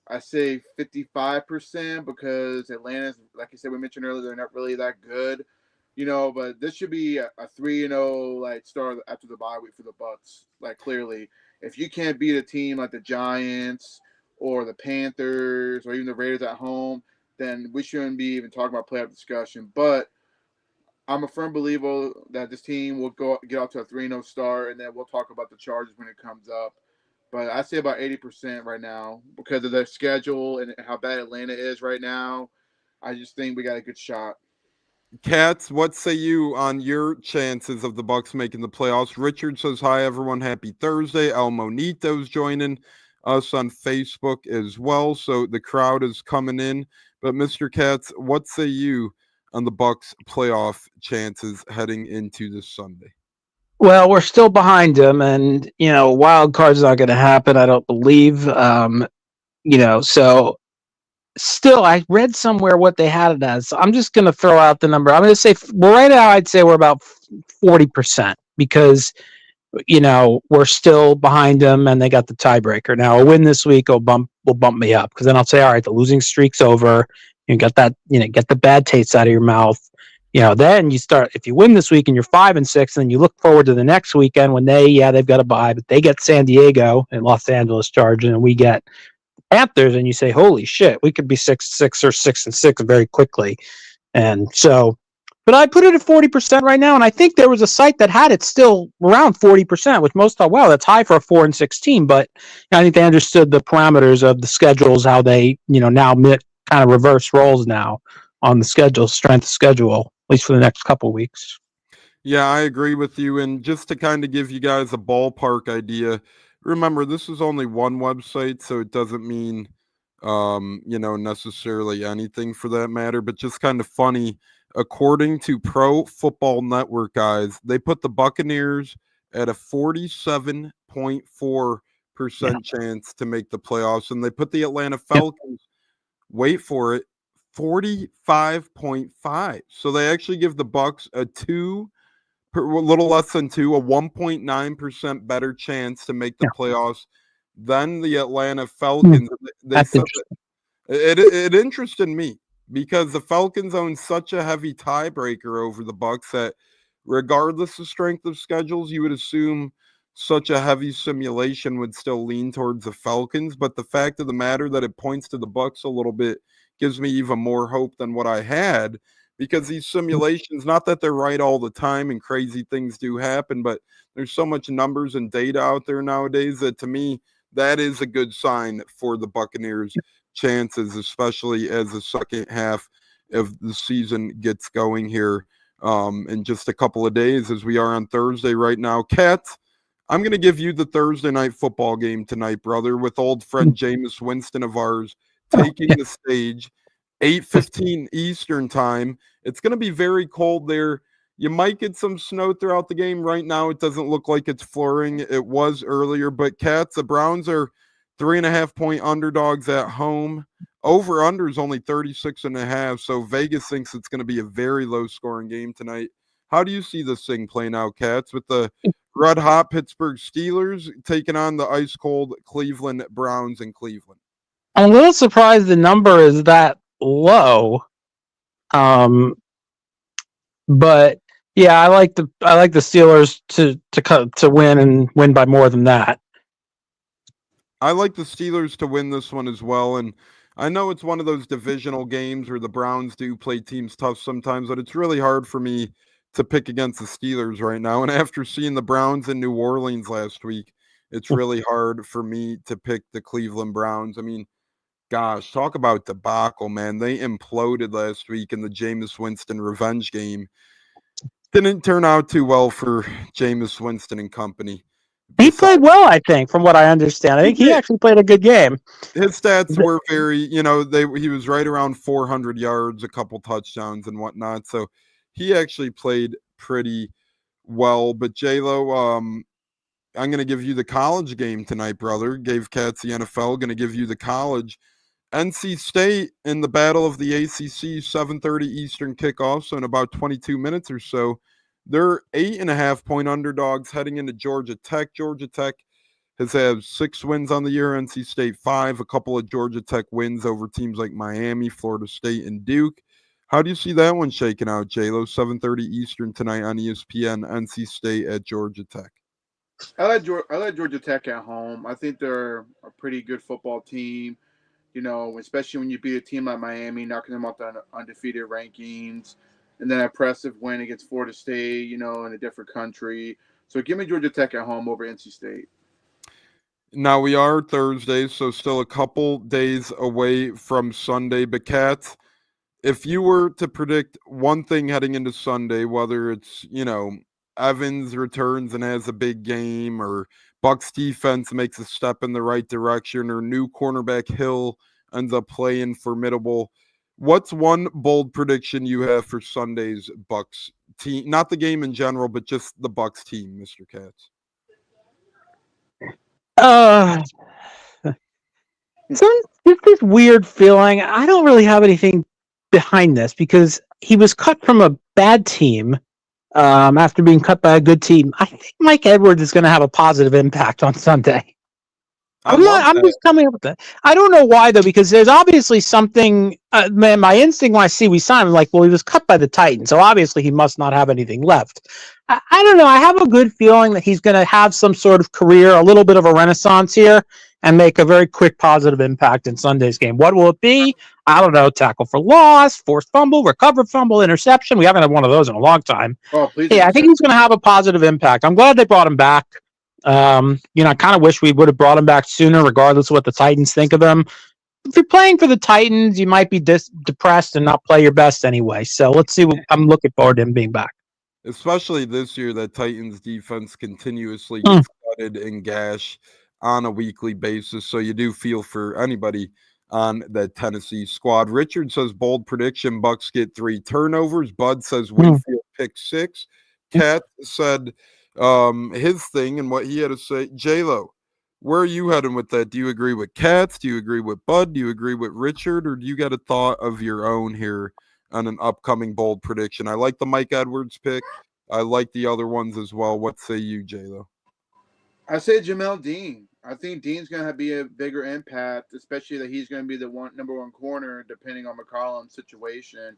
I say 55% because Atlanta's, like I said, we mentioned earlier, they're not really that good, you know. But this should be a 3-0 like start after the bye week for the Bucs. Like clearly, if you can't beat a team like the Giants or the Panthers or even the Raiders at home, then we shouldn't be even talking about playoff discussion. But I'm a firm believer that this team will get off to a 3-0 start, and then we'll talk about the Chargers when it comes up. But I say about 80% right now because of their schedule and how bad Atlanta is right now. I just think we got a good shot. Katz, what say you on your chances of the Bucs making the playoffs? Richard says, hi, everyone. Happy Thursday. El Monito's joining us on Facebook as well. So the crowd is coming in. But Mr. Katz, what say you on the Bucs playoff chances heading into this Sunday? Well, we're still behind them, and you know, wild card's not going to happen. I don't believe. You know, so still, I read somewhere what they had it as. So I'm just going to throw out the number. I'm going to say, well, right now, I'd say we're about 40% because you know we're still behind them, and they got the tiebreaker. Now, a win this week will bump me up because then I'll say, all right, the losing streak's over. You got that, you know, get the bad taste out of your mouth. You know, then you start, if you win this week and you're 5-6, then you look forward to the next weekend when they've got a bye, but they get San Diego and Los Angeles Chargers, and we get Panthers, and you say, holy shit, we could be 6-6 or 6-6 very quickly. And so, but I put it at 40% right now, and I think there was a site that had it still around 40%, which most thought, wow, that's high for a 4-6 team, but I think they understood the parameters of the schedules, how they, you know, now kind of reverse roles now on the schedule, strength of schedule, at least for the next couple of weeks. Yeah, I agree with you. And just to kind of give you guys a ballpark idea, remember, this is only one website, so it doesn't mean, you know, necessarily anything for that matter, but just kind of funny. According to Pro Football Network, guys, they put the Buccaneers at a 47.4% chance to make the playoffs, and they put the Atlanta Falcons, wait for it, 45.5. So they actually give the Bucs a little less than 1.9% better chance to make the playoffs than the Atlanta Falcons. They said it interested me because the Falcons own such a heavy tiebreaker over the Bucs that regardless of strength of schedules, you would assume such a heavy simulation would still lean towards the Falcons. But the fact of the matter that it points to the Bucs a little bit gives me even more hope than what I had, because these simulations, not that they're right all the time and crazy things do happen, but there's so much numbers and data out there nowadays that to me, that is a good sign for the Buccaneers' chances, especially as the second half of the season gets going here in just a couple of days, as we are on Thursday right now. Kat, I'm going to give you the Thursday night football game tonight, brother, with old friend Jameis Winston of ours taking the stage, 8:15 Eastern time. It's going to be very cold there. You might get some snow throughout the game. Right now, it doesn't look like it's flurrying. It was earlier, but Cats, the Browns are 3.5-point underdogs at home. Over-under is only 36.5, so Vegas thinks it's going to be a very low-scoring game tonight. How do you see this thing playing out, Cats, with the red-hot Pittsburgh Steelers taking on the ice-cold Cleveland Browns in Cleveland? I'm a little surprised the number is that low. But yeah, I like the Steelers to win and win by more than that. I like the Steelers to win this one as well. And I know it's one of those divisional games where the Browns do play teams tough sometimes, but it's really hard for me to pick against the Steelers right now. And after seeing the Browns in New Orleans last week, it's really hard for me to pick the Cleveland Browns. I mean, gosh, talk about debacle, man. They imploded last week in the Jameis Winston revenge game. Didn't turn out too well for Jameis Winston and company. He played well, I think, from what I understand. I think he actually played a good game. His stats were very, he was right around 400 yards, a couple touchdowns and whatnot. So he actually played pretty well. But J-Lo, I'm going to give you the college game tonight, brother. Gave Cats the NFL. Going to give you the college. NC State in the battle of the ACC, 7:30 Eastern kickoff. So in about 22 minutes or so, they're 8.5-point underdogs heading into Georgia Tech. Georgia Tech has had 6 wins on the year, NC State 5, a couple of Georgia Tech wins over teams like Miami, Florida State, and Duke. How do you see that one shaking out, J-Lo? 7:30 Eastern tonight on ESPN, NC State at Georgia Tech. I like Georgia Tech at home. I think they're a pretty good football team, especially when you beat a team like Miami, knocking them off the undefeated rankings. And then an impressive win against Florida State, in a different country. So give me Georgia Tech at home over NC State. Now, we are Thursday, so still a couple days away from Sunday. But, Cats, if you were to predict one thing heading into Sunday, whether it's, Evans returns and has a big game, or Bucs defense makes a step in the right direction, or new cornerback Hill ends up playing formidable, what's one bold prediction you have for Sunday's Bucs team? Not the game in general, but just the Bucs team, Mr. Katz. So it's this weird feeling. I don't really have anything behind this because he was cut from a bad team after being cut by a good team. I think Mike Edwards is going to have a positive impact on Sunday. I'm just coming up with that. I don't know why, though, because there's obviously something. My instinct when I see we signed, I'm like, well, he was cut by the Titans, so obviously he must not have anything left. I don't know. I have a good feeling that he's going to have some sort of career, a little bit of a renaissance here, and make a very quick positive impact in Sunday's game. What will it be? I don't know. Tackle for loss, forced fumble, recovered fumble, interception. We haven't had one of those in a long time. Oh, please! Yeah, I think he's going to have a positive impact. I'm glad they brought him back. I kind of wish we would have brought him back sooner, regardless of what the Titans think of him. If you're playing for the Titans, you might be depressed and not play your best anyway. So let's see. I'm looking forward to him being back. Especially this year, that Titans defense continuously gets gutted and gashed on a weekly basis. So you do feel for anybody on that Tennessee squad. Richard says bold prediction: Bucs get 3 turnovers. Bud says Winfield pick 6. Cat said his thing and what he had to say. J-Lo, where are you heading with that? Do you agree with Katz? Do you agree with Bud? Do you agree with Richard? Or do you got a thought of your own here on an upcoming bold prediction? I like the Mike Edwards pick. I like the other ones as well. What say you, J-Lo? I say Jamel Dean. I think Dean's going to be a bigger impact, especially that he's going to be the number one corner, depending on McCollum's situation.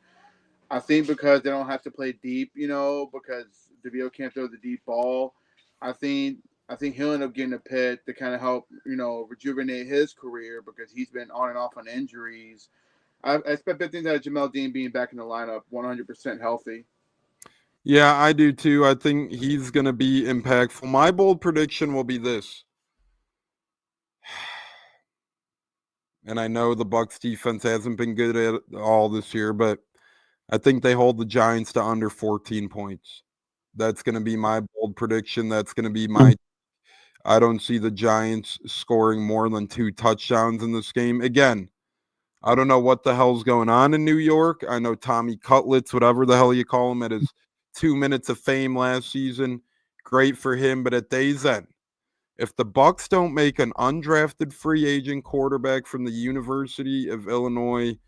I think because they don't have to play deep, because DeVito can't throw the deep ball. I think he'll end up getting a pick to kind of help, rejuvenate his career because he's been on and off on injuries. I expect big things that Jamel Dean being back in the lineup, 100% healthy. Yeah, I do too. I think he's going to be impactful. My bold prediction will be this. And I know the Bucs defense hasn't been good at all this year, but I think they hold the Giants to under 14 points. That's going to be my bold prediction. That's going to be my – I don't see the Giants scoring more than 2 touchdowns in this game. Again, I don't know what the hell's going on in New York. I know Tommy Cutlets, whatever the hell you call him, at his 2 minutes of fame last season. Great for him, but at day's end, if the Bucs don't make an undrafted free agent quarterback from the University of Illinois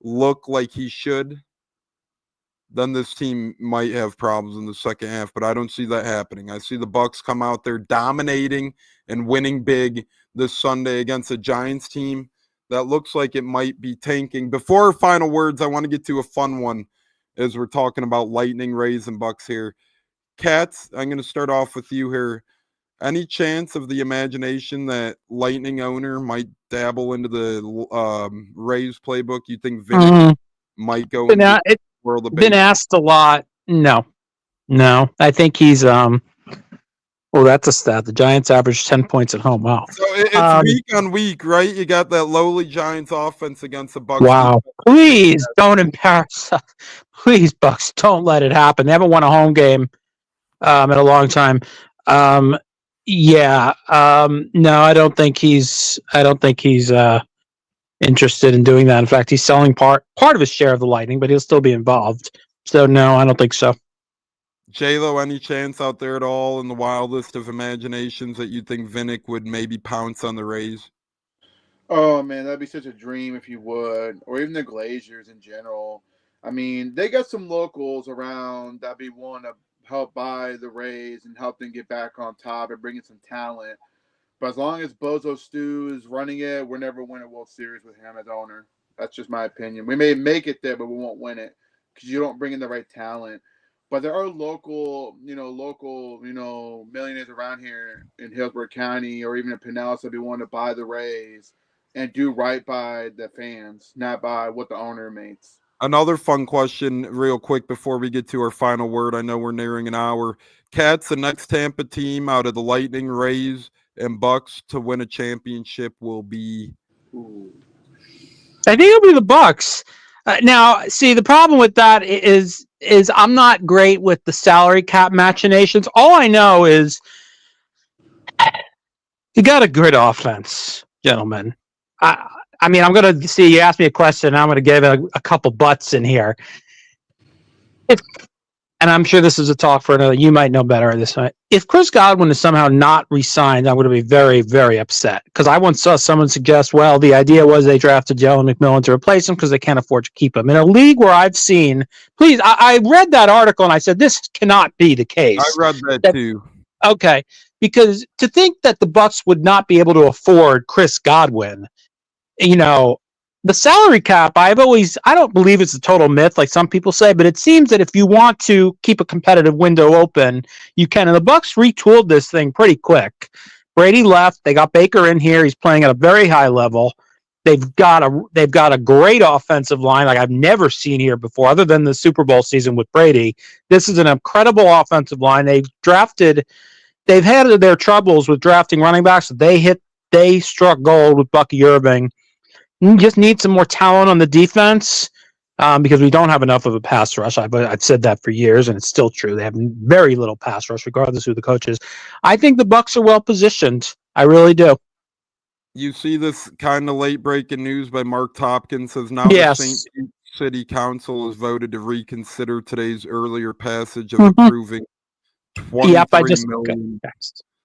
look like he should, then this team might have problems in the second half, but I don't see that happening. I see the Bucs come out there dominating and winning big this Sunday against a Giants team that looks like it might be tanking. Before our final words, I want to get to a fun one as we're talking about Lightning, Rays, and Bucks here. Cats, I'm going to start off with you here. Any chance of the imagination that Lightning owner might dabble into the Rays playbook? You think Vinny might go into the world of baseball? Been asked a lot. No. I think he's well, that's a stat. The Giants average 10 points at home. Wow. So it's week on week, right? You got that lowly Giants offense against the Bucs. Wow. Please don't embarrass us. Please, Bucks, don't let it happen. They haven't won a home game in a long time. No, I don't think he's interested in doing that. In fact, he's selling part of his share of the Lightning, but he'll still be involved. So no, I don't think so. J-Lo, any chance out there at all in the wildest of imaginations that you think Vinnick would maybe pounce on the Rays? Oh, man, that'd be such a dream if he would, or even the Glaziers in general. I mean, they got some locals around that'd be willing to help buy the Rays and help them get back on top and bring in some talent. But as long as Bozo Stew is running it, we'll never win a World Series with him as owner. That's just my opinion. We may make it there, but we won't win it because you don't bring in the right talent. But there are local millionaires around here in Hillsborough County or even in Pinellas that be wanting to buy the Rays and do right by the fans, not by what the owner makes. Another fun question real quick before we get to our final word. I know we're nearing an hour. Cats, the next Tampa team out of the Lightning, Rays, and Bucks to win a championship will be? I think it'll be the Bucks. Now, see, the problem with that is I'm not great with the salary cap machinations. All I know is you got a good offense, gentlemen. I mean, I'm going to see, you asked me a question, and I'm going to give it a couple butts in here. And I'm sure this is a talk for another, you might know better at this. If Chris Godwin is somehow not re-signed, I'm going to be very, very upset. Because I once saw someone suggest, well, the idea was they drafted Jalen McMillan to replace him because they can't afford to keep him. In a league where I've seen, please, I read that article and I said, this cannot be the case. I read that too. Okay. Because to think that the Bucs would not be able to afford Chris Godwin, the salary cap, I don't believe it's a total myth like some people say, but it seems that if you want to keep a competitive window open, you can. And the Bucs retooled this thing pretty quick. Brady left. They got Baker in here. He's playing at a very high level. They've got a great offensive line like I've never seen here before, other than the Super Bowl season with Brady. This is an incredible offensive line. They've had their troubles with drafting running backs. They struck gold with Bucky Irving. You just need some more talent on the defense because we don't have enough of a pass rush. I've said that for years, and it's still true. They have very little pass rush, regardless of who the coach is. I think the Bucs are well positioned. I really do. You see this kind of late breaking news by Mark Tompkins says now Yes. the St. Pete City Council has voted to reconsider today's earlier passage of approving $23 million.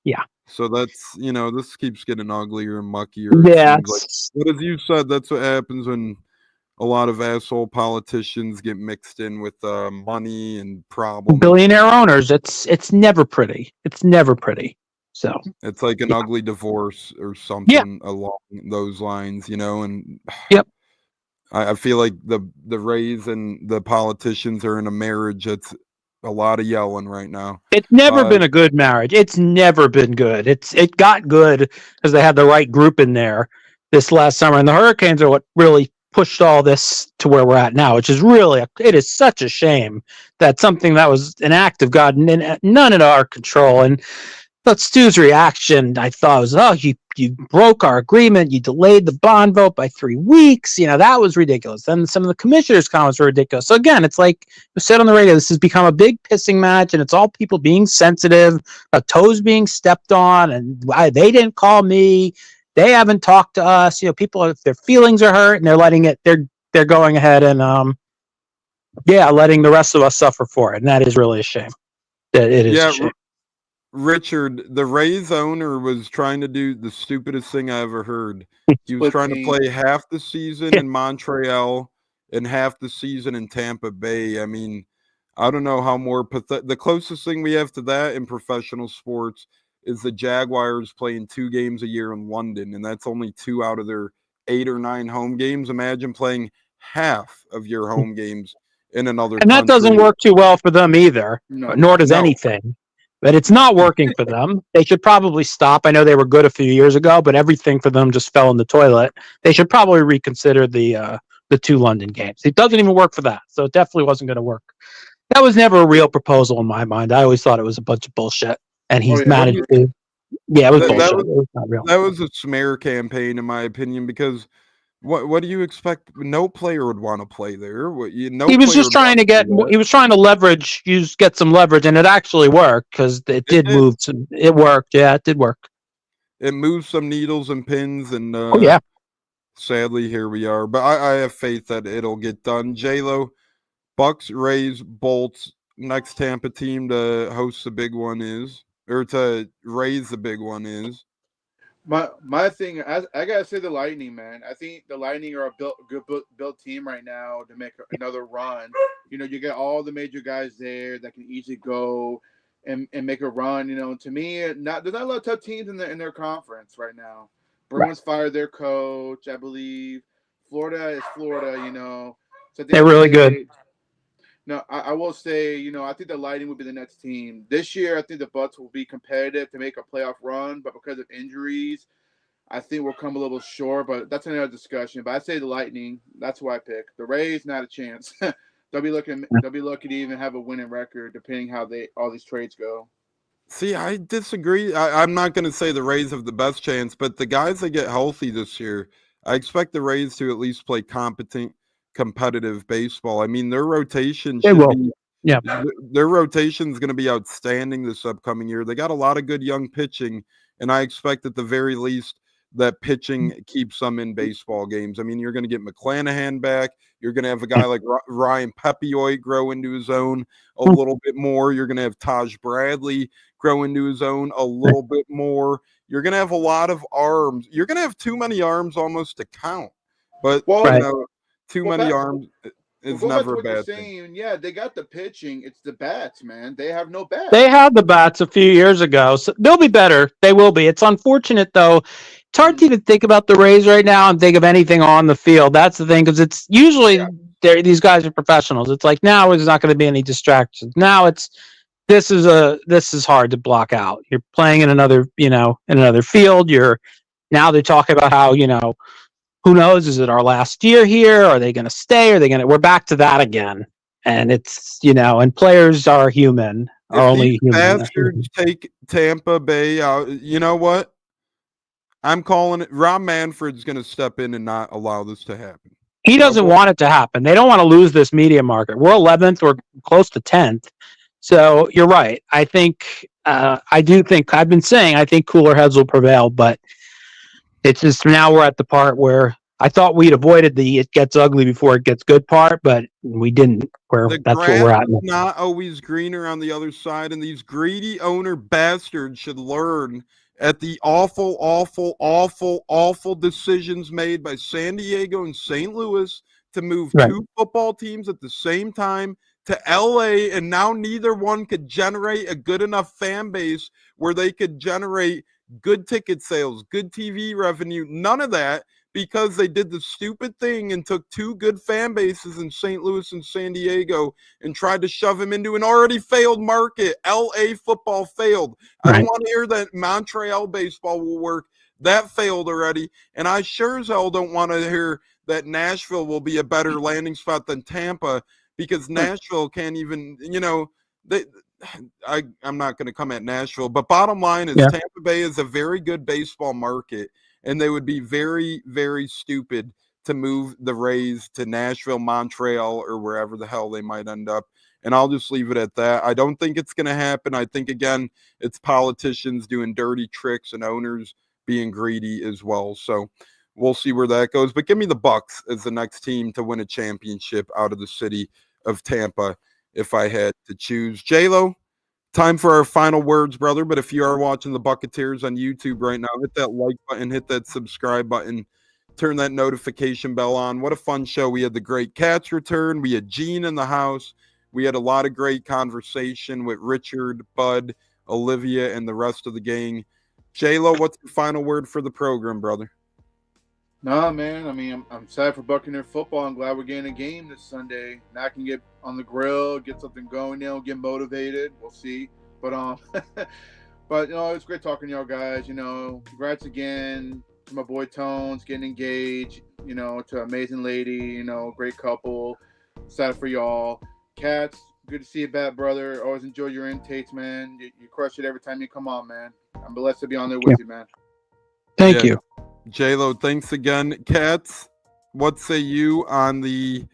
Yeah. So that's, this keeps getting uglier and muckier. Yeah. But as you said, that's what happens when a lot of asshole politicians get mixed in with money and problems. Billionaire owners, it's never pretty. It's never pretty. So it's like an ugly divorce or something along those lines, and yep. I feel like the Rays and the politicians are in a marriage that's a lot of yelling right now. It's never been a good marriage. It's never been good. It got good because they had the right group in there this last summer, and the Hurricanes are what really pushed all this to where we're at now, which is it is such a shame that something that was an act of God, none in our control. And but Stu's reaction, I thought, was, you broke our agreement. You delayed the bond vote by 3 weeks. That was ridiculous. Then some of the commissioners' comments were ridiculous. So again, it's like we said on the radio, this has become a big pissing match, and it's all people being sensitive, toes being stepped on, and they didn't call me. They haven't talked to us. People, if their feelings are hurt and they're letting it, they're going ahead and letting the rest of us suffer for it. And that is really a shame. It is a shame. Richard, the Rays owner was trying to do the stupidest thing I ever heard. He was trying to play half the season in Montreal and half the season in Tampa Bay. I mean, I don't know how more pathetic. The closest thing we have to that in professional sports is the Jaguars playing 2 games a year in London, and that's only 2 out of their 8 or 9 home games. Imagine playing half of your home games in another And that country. doesn't work too well for them either, No. nor does No. anything. But it's not working for them. They should probably stop. I know they were good a few years ago, but everything for them just fell in the toilet. They should probably reconsider the 2 London games. It doesn't even work for that, so it definitely wasn't going to work. That was never a real proposal in my mind. I always thought it was a bunch of bullshit, and he's yeah. managed to. Yeah, it was That- bullshit. that was- It was not real. That was a smear campaign, in my opinion, because what do you expect? No player would want to play there. He was just trying to get. He was trying to leverage. Get some leverage, and it actually worked because it did move. It worked. Yeah, it did work. It moved some needles and pins, and Oh yeah. sadly, here we are. But I have faith that it'll get done. J-Lo, Bucks, Rays, Bolts. Next Tampa team to host the big one is, or to raise the big one is. My thing, I gotta say the Lightning, man. I think the Lightning are a good built team right now to make another run. You know, you get all the major guys there that can easily go and make a run. You know, to me, there's not a lot of tough teams in their conference right now. Bruins fired their coach, I believe. Florida is Florida. You know, so They're really good. No, I will say, you know, I think the Lightning will be the next team. This year, I think the Bucs will be competitive to make a playoff run, but because of injuries, I think we'll come a little short, but that's another discussion. But I say the Lightning. That's who I pick. The Rays, not a chance. They'll be lucky to even have a winning record, depending how all these trades go. See, I disagree. I'm not going to say the Rays have the best chance, but the guys that get healthy this year, I expect the Rays to at least play competent, competitive baseball. I mean, their rotation They should will. be. Yeah. Their rotation is going to be outstanding this upcoming year. They got a lot of good young pitching, and I expect at the very least that pitching keeps them in baseball games. I mean, you're going to get McClanahan back. You're going to have a guy like Ryan Pepioy grow into his own a little bit more. You're going to have Taj Bradley grow into his own a little bit more. You're going to have a lot of arms. You're going to have too many arms almost to count. But too many arms is never a bad thing. Yeah, they got the pitching. It's the bats, man. They have no bats. They had the bats a few years ago, so they'll be better. They will be. It's unfortunate, though. It's hard to even think about the Rays right now and think of anything on the field. That's the thing, because it's usually these guys are professionals. It's like now there's not going to be any distractions. Now this is hard to block out. You're playing in another field. Now they're talking about how, who knows? Is it our last year here? Are they going to stay? We're back to that again. And it's, and players are human. If these bastards take Tampa Bay out, you know what? I'm calling it. Rob Manfred's going to step in and not allow this to happen. He doesn't want it to happen. They don't want to lose this media market. We're 11th or close to 10th. So you're right. I think, I think cooler heads will prevail, but it's just now we're at the part where I thought we'd avoided the it gets ugly before it gets good part, but we didn't. That's where we're at. The grass is not always greener on the other side, and these greedy owner bastards should learn at the awful, awful, awful, awful decisions made by San Diego and St. Louis to move 2 football teams at the same time to LA, and now neither one could generate a good enough fan base where they could generate good ticket sales, good TV revenue, none of that, because they did the stupid thing and took 2 good fan bases in St. Louis and San Diego and tried to shove them into an already failed market. LA football failed. I don't want to hear that Montreal baseball will work. That failed already. And I sure as hell don't want to hear that Nashville will be a better landing spot than Tampa, because Nashville can't even, I'm not going to come at Nashville, but bottom line is Tampa Bay is a very good baseball market, and they would be very, very stupid to move the Rays to Nashville, Montreal, or wherever the hell they might end up. And I'll just leave it at that. I don't think it's going to happen. I think, again, it's politicians doing dirty tricks and owners being greedy as well. So we'll see where that goes. But give me the Bucs as the next team to win a championship out of the city of Tampa if I had to choose. J-Lo, time for our final words, brother. But if you are watching the Buccateers on YouTube right now, hit that like button, hit that subscribe button, turn that notification bell on. What a fun show. We had the great Cats return. We had Gene in the house. We had a lot of great conversation with Richard, Bud, Olivia, and the rest of the gang. J-Lo, what's the final word for the program, brother? Nah, man. I mean, I'm excited for Buccaneer football. I'm glad we're getting a game this Sunday. Now I can get on the grill, get something going, get motivated. We'll see. But but it's great talking to y'all guys. Congrats again to my boy Tones getting engaged. To amazing lady. Great couple. Excited for y'all. Cats, good to see you back, brother. Always enjoy your intakes, man. You crush it every time you come on, man. I'm blessed to be on there with you, man. Thank you. J-Lo, thanks again. Cats, what say you on the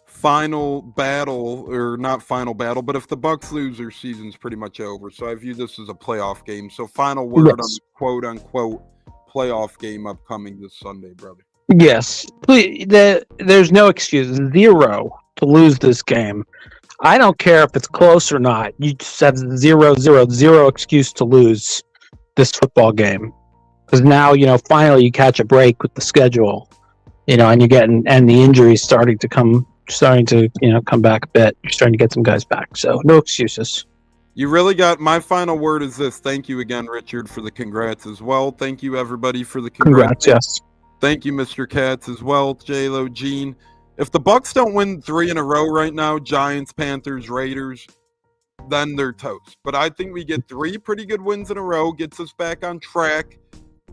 final battle, or not final battle, but if the Bucs lose, their season's pretty much over. So I view this as a playoff game. So final word on the quote-unquote playoff game upcoming this Sunday, brother. Yes. Please, there's no excuse. 0 to lose this game. I don't care if it's close or not. You just have 0 excuse to lose this football game. Because now, finally you catch a break with the schedule, and you're getting, and the injuries starting to come back a bit. You're starting to get some guys back. So no excuses. You really got, my final word is this. Thank you again, Richard, for the congrats as well. Thank you, everybody, for the congrats. Yes. Thank you, Mr. Katz, as well. J-Lo, Gene. If the Bucs don't win 3 in a row right now, Giants, Panthers, Raiders, then they're toast. But I think we get 3 pretty good wins in a row, gets us back on track,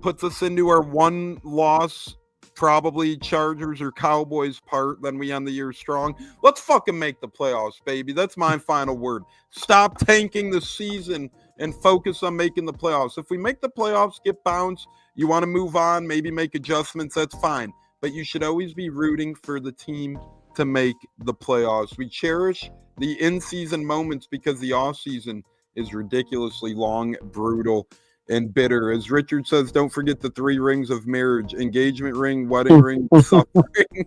puts us into our 1 loss, probably Chargers or Cowboys part, then we end the year strong. Let's fucking make the playoffs, baby. That's my final word. Stop tanking the season and focus on making the playoffs. If we make the playoffs, get bounced, you want to move on, maybe make adjustments, that's fine. But you should always be rooting for the team to make the playoffs. We cherish the in-season moments because the off-season is ridiculously long, brutal, and bitter. As Richard says, don't forget the 3 rings of marriage: engagement ring, wedding ring, suffering.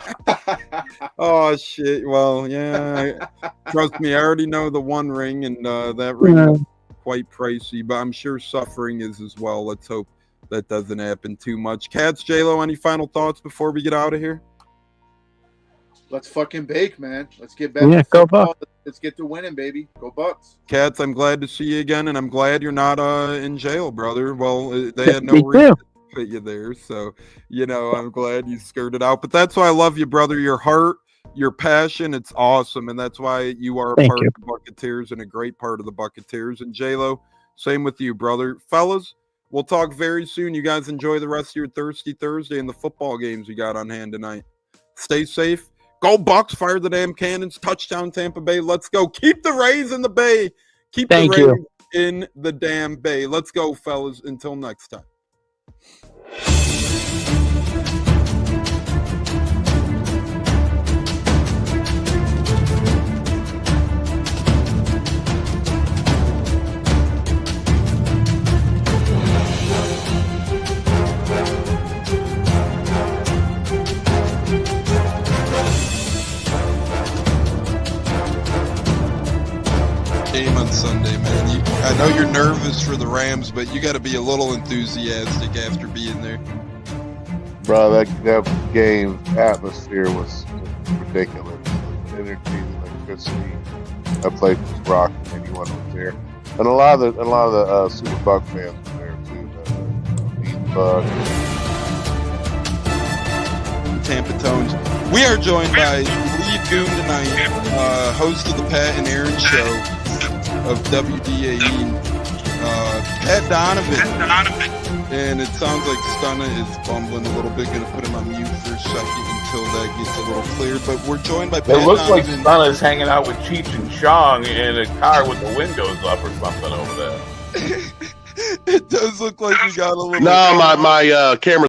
Oh, shit. Well, yeah. Trust me, I already know the 1 ring, and that ring is quite pricey, but I'm sure suffering is as well. Let's hope that doesn't happen too much. Cats, J-Lo, any final thoughts before we get out of here? Let's fucking bake, man. Let's get back to go Bucs. Let's get to winning, baby. Go Bucs. Cats, I'm glad to see you again, and I'm glad you're not in jail, brother. Well, they had no reason to put you there, so, I'm glad you skirted out. But that's why I love you, brother. Your heart, your passion, it's awesome, and that's why you are a part of the Buccateers and a great part of the Buccateers. And J-Lo, same with you, brother. Fellas, we'll talk very soon. You guys enjoy the rest of your Thirsty Thursday and the football games we got on hand tonight. Stay safe. Go Bucs. Fire the damn cannons. Touchdown Tampa Bay. Let's go. Keep the Rays in the Bay. Keep the Rays in the damn Bay. Let's go, fellas. Until next time. Game on Sunday, man. I know you're nervous for the Rams, but you got to be a little enthusiastic after being there. Bro, that game atmosphere was ridiculous. The energy, the electricity. That place was rocking. Anyone was there, and a lot of the Super Bucs fans were there too. The Bucs. Tampa Tones. We are joined by Lead Goon tonight, host of the Pat and Aaron Show of WDAE, Pat Donovan. And it sounds like Stunna is bumbling a little bit. Going to put him on mute for a second until that gets a little cleared. But we're joined by Pat It looks Donovan. like Stunna's hanging out with Cheech and Chong in a car with the windows up or something over there. It does look like we got a little... No, my camera